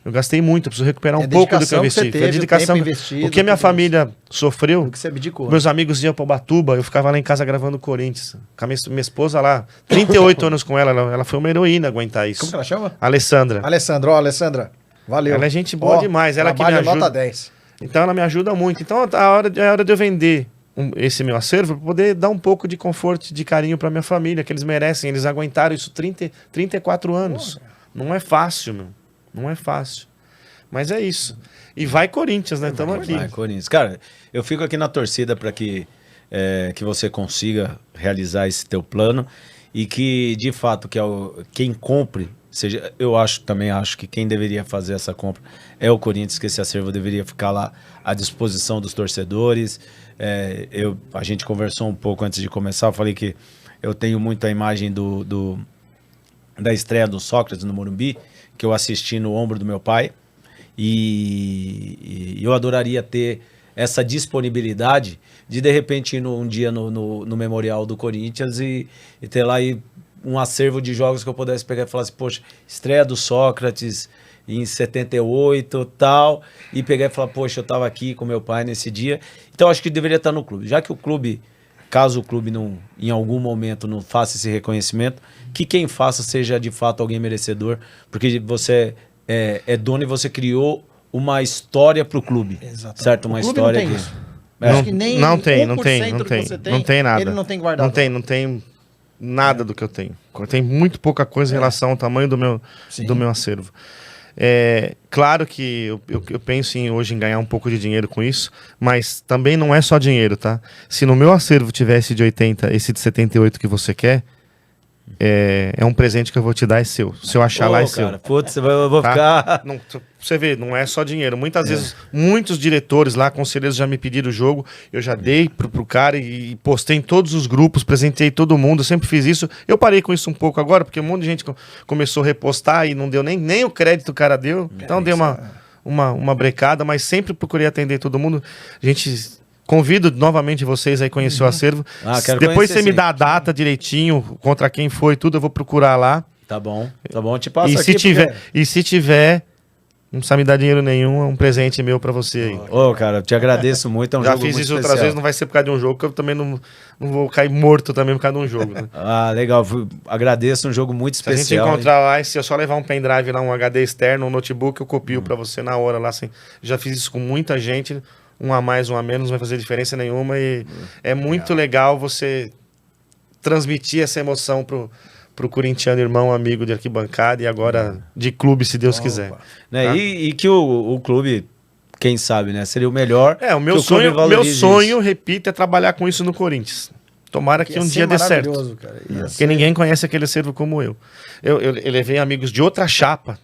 Eu gastei muito, eu preciso recuperar um pouco do que eu investi. Teve, a dedicação, o que a minha família sofreu, que você abdicou, meus amigos iam para Ubatuba, eu ficava lá em casa gravando o Corinthians. Com a minha esposa lá, 38 anos com ela foi uma heroína aguentar isso. Como que ela chama? Alessandra. Alessandra, valeu. Ela é gente boa demais, ela que me ajuda. Nota 10. Então ela me ajuda muito. Então é hora de eu vender esse meu acervo para poder dar um pouco de conforto, de carinho para minha família, que eles merecem. Eles aguentaram isso 34 anos. Não é fácil, meu. Não é fácil. Mas é isso. E vai Corinthians, né? Estamos aqui. Vai, Corinthians. Cara, eu fico aqui na torcida para que você consiga realizar esse teu plano e que, de fato, quem compre, também acho que quem deveria fazer essa compra é o Corinthians, que esse acervo deveria ficar lá à disposição dos torcedores. A gente conversou um pouco antes de começar, eu falei que eu tenho muito a imagem da estreia do Sócrates no Morumbi, que eu assisti no ombro do meu pai. E eu adoraria ter essa disponibilidade de repente ir um dia no Memorial do Corinthians e ter lá um acervo de jogos que eu pudesse pegar e falar assim, poxa, estreia do Sócrates em 78 tal, e pegar e falar, poxa, eu estava aqui com meu pai nesse dia. Então acho que deveria estar no clube, já que o clube, caso o clube não, em algum momento não faça esse reconhecimento, que quem faça seja de fato alguém merecedor, porque você é dono e você criou uma história pro clube. Exatamente. Certo? Uma história não tem que... isso. Não, que nem não tem, 1% não tem, não do que tem, você tem, não tem nada. ele não tem guardado. Não tem nada do que eu tenho. Tem muito pouca coisa em relação ao tamanho do meu acervo. Claro que eu penso hoje em ganhar um pouco de dinheiro com isso, mas também não é só dinheiro, tá? Se no meu acervo tivesse de 80, esse de 78 que você quer, é um presente que eu vou te dar, é seu. Se eu achar lá, é seu. Putz, eu vou ficar... Não, você vê, não é só dinheiro. Muitas vezes, muitos diretores lá, conselheiros já me pediram o jogo, eu já dei pro cara e postei em todos os grupos, presentei todo mundo, eu sempre fiz isso. Eu parei com isso um pouco agora, porque um monte de gente começou a repostar e não deu nem o crédito o cara deu. Então deu uma brecada, mas sempre procurei atender todo mundo. A gente... Convido novamente vocês aí a conhecer o acervo. Depois você me dá a data direitinho, contra quem foi, tudo, eu vou procurar lá. Tá bom, eu te passo e aqui. Se tiver, não precisa me dar dinheiro nenhum, é um presente meu pra você aí. Cara, eu te agradeço muito, é um Já jogo fiz muito isso especial. outras vezes, não vai ser por causa de um jogo, que eu também não vou cair morto também por causa de um jogo. Né? Legal, agradeço, um jogo muito especial. Se a gente encontrar lá, e se eu só levar um pendrive lá, um HD externo, um notebook, eu copio pra você na hora lá. Assim. Já fiz isso com muita gente, um a mais, um a menos, não vai fazer diferença nenhuma e é muito legal você transmitir essa emoção pro corintiano, irmão, amigo de arquibancada e agora de clube, se Deus quiser. Né? Tá? E que o clube, quem sabe, né? Seria o melhor. O meu sonho, repito, é trabalhar com isso no Corinthians. Tomara que um dia dê certo. Cara. Porque ninguém conhece aquele acervo como eu. Eu levei amigos de outras chapas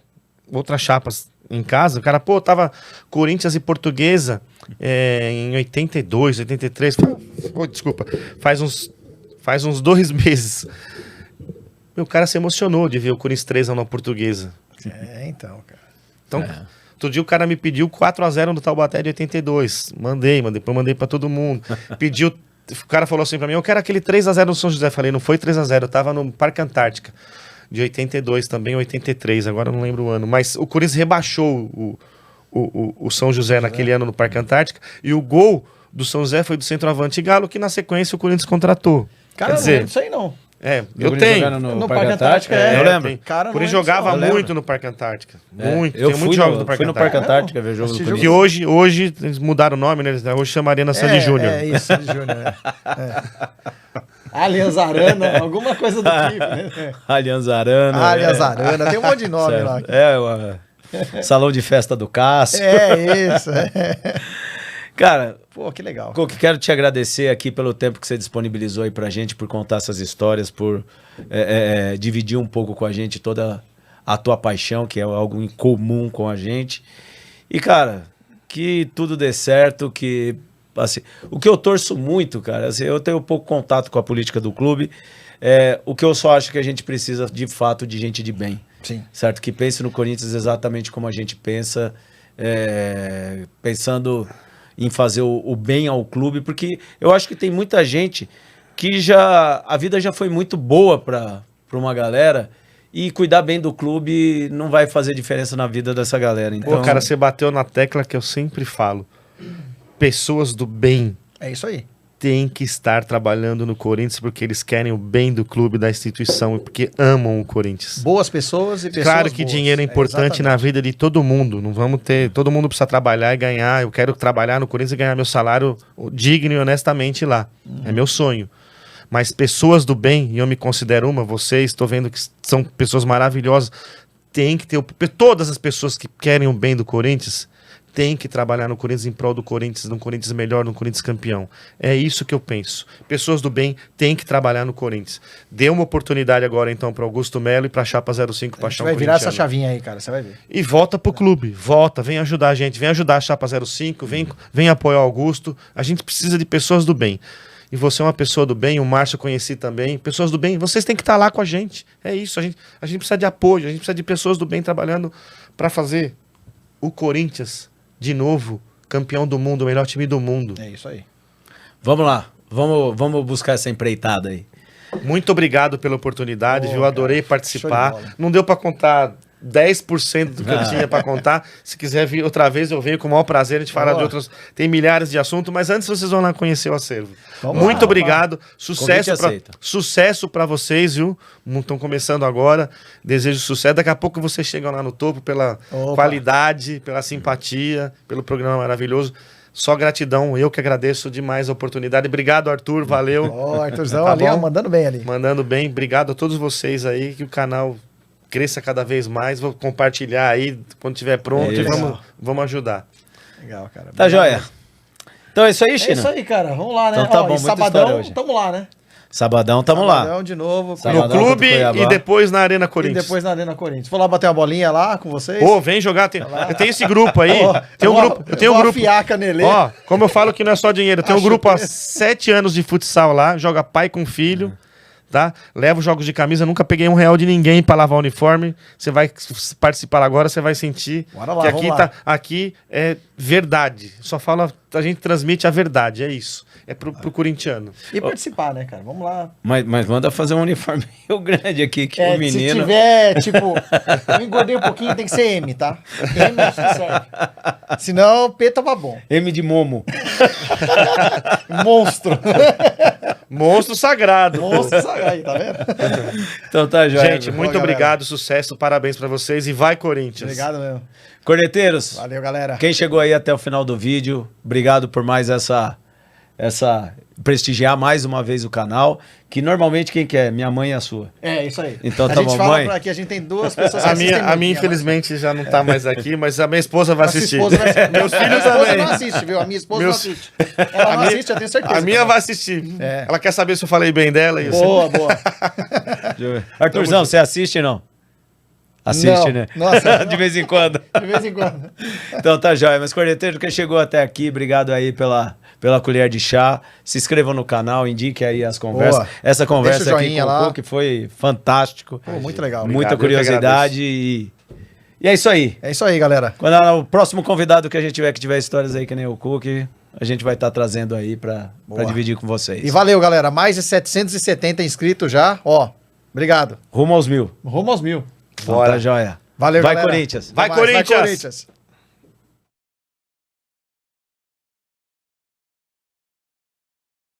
em casa. O cara, tava Corinthians e Portuguesa em 82, 83. Desculpa. Faz uns 2 meses. O cara se emocionou de ver o Corinthians 3 na Portuguesa. Então, cara. Então, outro dia o cara me pediu 4-0 no Taubaté de 82. Depois mandei pra todo mundo. O cara falou assim pra mim, eu quero aquele 3-0 no São José. Falei, não foi 3-0, eu tava no Parque Antártica. De 82 também, 83, agora eu não lembro o ano. Mas o Corinthians rebaixou o São José naquele ano no Parque Antártica. E o gol do São José foi do centroavante Galo, que na sequência o Corinthians contratou. Cara, quer dizer, não sei não. Eu tenho. No Parque Antártica, eu lembro. O Corinthians jogava muito no Parque Antártica. Muito. Eu Tem muitos jogos fui no Parque Antártica ver jogo do Corinthians. Que hoje eles mudaram o nome, né? Hoje chama Arena Sandy Júnior. Isso, Sandy Júnior. Allianz Arana, alguma coisa do tipo, né? Allianz Arana. Allianz Arana, tem um monte de nome lá. Salão de festa do Cássio. Isso. Cara, que legal. Coque, quero te agradecer aqui pelo tempo que você disponibilizou aí pra gente, por contar essas histórias, por dividir um pouco com a gente toda a tua paixão, que é algo em comum com a gente. E, cara, que tudo dê certo, que... Assim, o que eu torço muito, cara, assim, eu tenho pouco contato com a política do clube, o que eu só acho que a gente precisa, de fato, de gente de bem. Sim. Certo? Que pense no Corinthians exatamente como a gente pensa, pensando em fazer o bem ao clube, porque eu acho que tem muita gente que a vida já foi muito boa para uma galera, e cuidar bem do clube não vai fazer diferença na vida dessa galera. Então... Cara, você bateu na tecla que eu sempre falo. Pessoas do bem. É isso aí. tem que estar trabalhando no Corinthians porque eles querem o bem do clube, da instituição e porque amam o Corinthians. Boas pessoas e pessoas Claro que boas. dinheiro é importante na vida de todo mundo. Não vamos ter. Todo mundo precisa trabalhar e ganhar. Eu quero trabalhar no Corinthians e ganhar meu salário digno e honestamente lá. É meu sonho. Mas pessoas do bem, e eu me considero uma, vocês, estou vendo que são pessoas maravilhosas. Tem que ter. Todas as pessoas que querem o bem do Corinthians tem que trabalhar no Corinthians em prol do Corinthians, num Corinthians melhor, num Corinthians campeão. É isso que eu penso. Pessoas do bem têm que trabalhar no Corinthians. Dê uma oportunidade agora, então, para Augusto Melo e para a Chapa 05 Paixão vai virar essa Corintiana. chavinha aí, cara, você vai ver. E volta pro clube, volta, vem ajudar a gente, vem ajudar a Chapa 05, vem apoiar o Augusto. A gente precisa de pessoas do bem. E você é uma pessoa do bem, o Márcio eu conheci também. Pessoas do bem, vocês têm que estar lá com a gente. É isso, a gente precisa de apoio, a gente precisa de pessoas do bem trabalhando para fazer o Corinthians de novo campeão do mundo, o melhor time do mundo. É isso aí. Vamos lá, vamos buscar essa empreitada aí. Muito obrigado pela oportunidade, viu? Adorei participar. Show de bola. Não deu para contar 10% do que eu tinha para contar. Se quiser vir outra vez, eu venho com o maior prazer. A gente fala de outros. Tem milhares de assuntos, mas antes vocês vão lá conhecer o acervo. Vamos Muito lá, obrigado. Convite aceito. Sucesso para vocês, viu? Estão começando agora. Desejo sucesso. Daqui a pouco vocês chegam lá no topo pela qualidade, pela simpatia, pelo programa maravilhoso. Só gratidão, eu que agradeço demais a oportunidade. Obrigado, Arthur, valeu. Ó, Arthurzão Tá ali, ó, bom? mandando bem ali. Mandando bem. Obrigado a todos vocês aí, que o canal cresça cada vez mais. Vou compartilhar aí quando estiver pronto e vamos ajudar. Legal, cara. Tá joia? Então é isso aí, É China? isso aí, cara. Vamos lá, né? Então tá Ó, bom, e muita sabadão, história hoje. tamo lá, né? Sabadão, tamo lá. Sabadão de novo. Sabadão No contra o clube Cuiabá. e depois na Arena E Corinthians. depois na Arena Corinthians. Vou lá bater uma bolinha lá com vocês. Pô, vem jogar. Eu tenho esse grupo aí. Tem um grupo. Eu tenho um grupo. Afiar a canelê. Ó, como eu falo que não é só dinheiro, eu tenho um Acho grupo há que- 7 anos de futsal lá, joga pai com filho, tá? Levo jogos de camisa, nunca peguei R$1 de ninguém pra lavar o uniforme. Você vai participar agora, você vai sentir Bora lá, que vamos aqui, lá. aqui é verdade. Só fala, a gente transmite a verdade, é isso. É pro corintiano. E participar, né, cara? Vamos lá. Mas manda fazer um uniforme meio grande aqui, que o Se menino... tiver, tipo, eu engordei um pouquinho, tem que ser M, tá? M acho que serve. Senão, P tava bom. M de Momo. Monstro. Monstro sagrado. Monstro, sabe aí, tá vendo? Então tá joia. Gente, muito galera. obrigado, sucesso, parabéns pra vocês e vai Corinthians. Obrigado mesmo. Corneteiros, Valeu, galera. quem chegou aí até o final do vídeo, obrigado por mais essa prestigiar mais uma vez o canal, que normalmente quem quer? Minha mãe e a sua. É, isso aí. Então a tá gente bom, fala mãe. pra que a gente tem duas pessoas que A assistem minha, muito. infelizmente, já não tá mais aqui, mas a minha esposa vai Nossa assistir. esposa vai assistir. Meus Minha filhos esposa também. não assiste, viu? A minha esposa Meus- não assiste. Ela não minha- assiste, eu tenho certeza. A minha cara. vai assistir. É. Ela quer saber se eu falei bem dela. E Boa, boa. Arthurzão, você assiste ou não? Assiste, Não, né? nossa, De vez em quando. De vez em quando. Então tá jóia. Mas, Corneteiro, quem chegou até aqui, obrigado aí pela colher de chá. Se inscrevam no canal, indique aí as conversas. Boa. Essa conversa Deixa o aqui joinha com o lá. Cook foi fantástico. Pô, muito legal. Muita Obrigado, eu que curiosidade e é isso aí. É isso aí, galera. Quando o próximo convidado que a gente tiver, que tiver histórias aí que nem o Cook, a gente vai estar trazendo aí pra dividir com vocês. E valeu, galera. Mais de 770 inscritos já. Ó, obrigado. Rumo aos 1000. Rumo aos 1000. Então tá jóia. Valeu, Vai, galera. Corinthians. Vai, Até mais. Corinthians. Vai, Corinthians.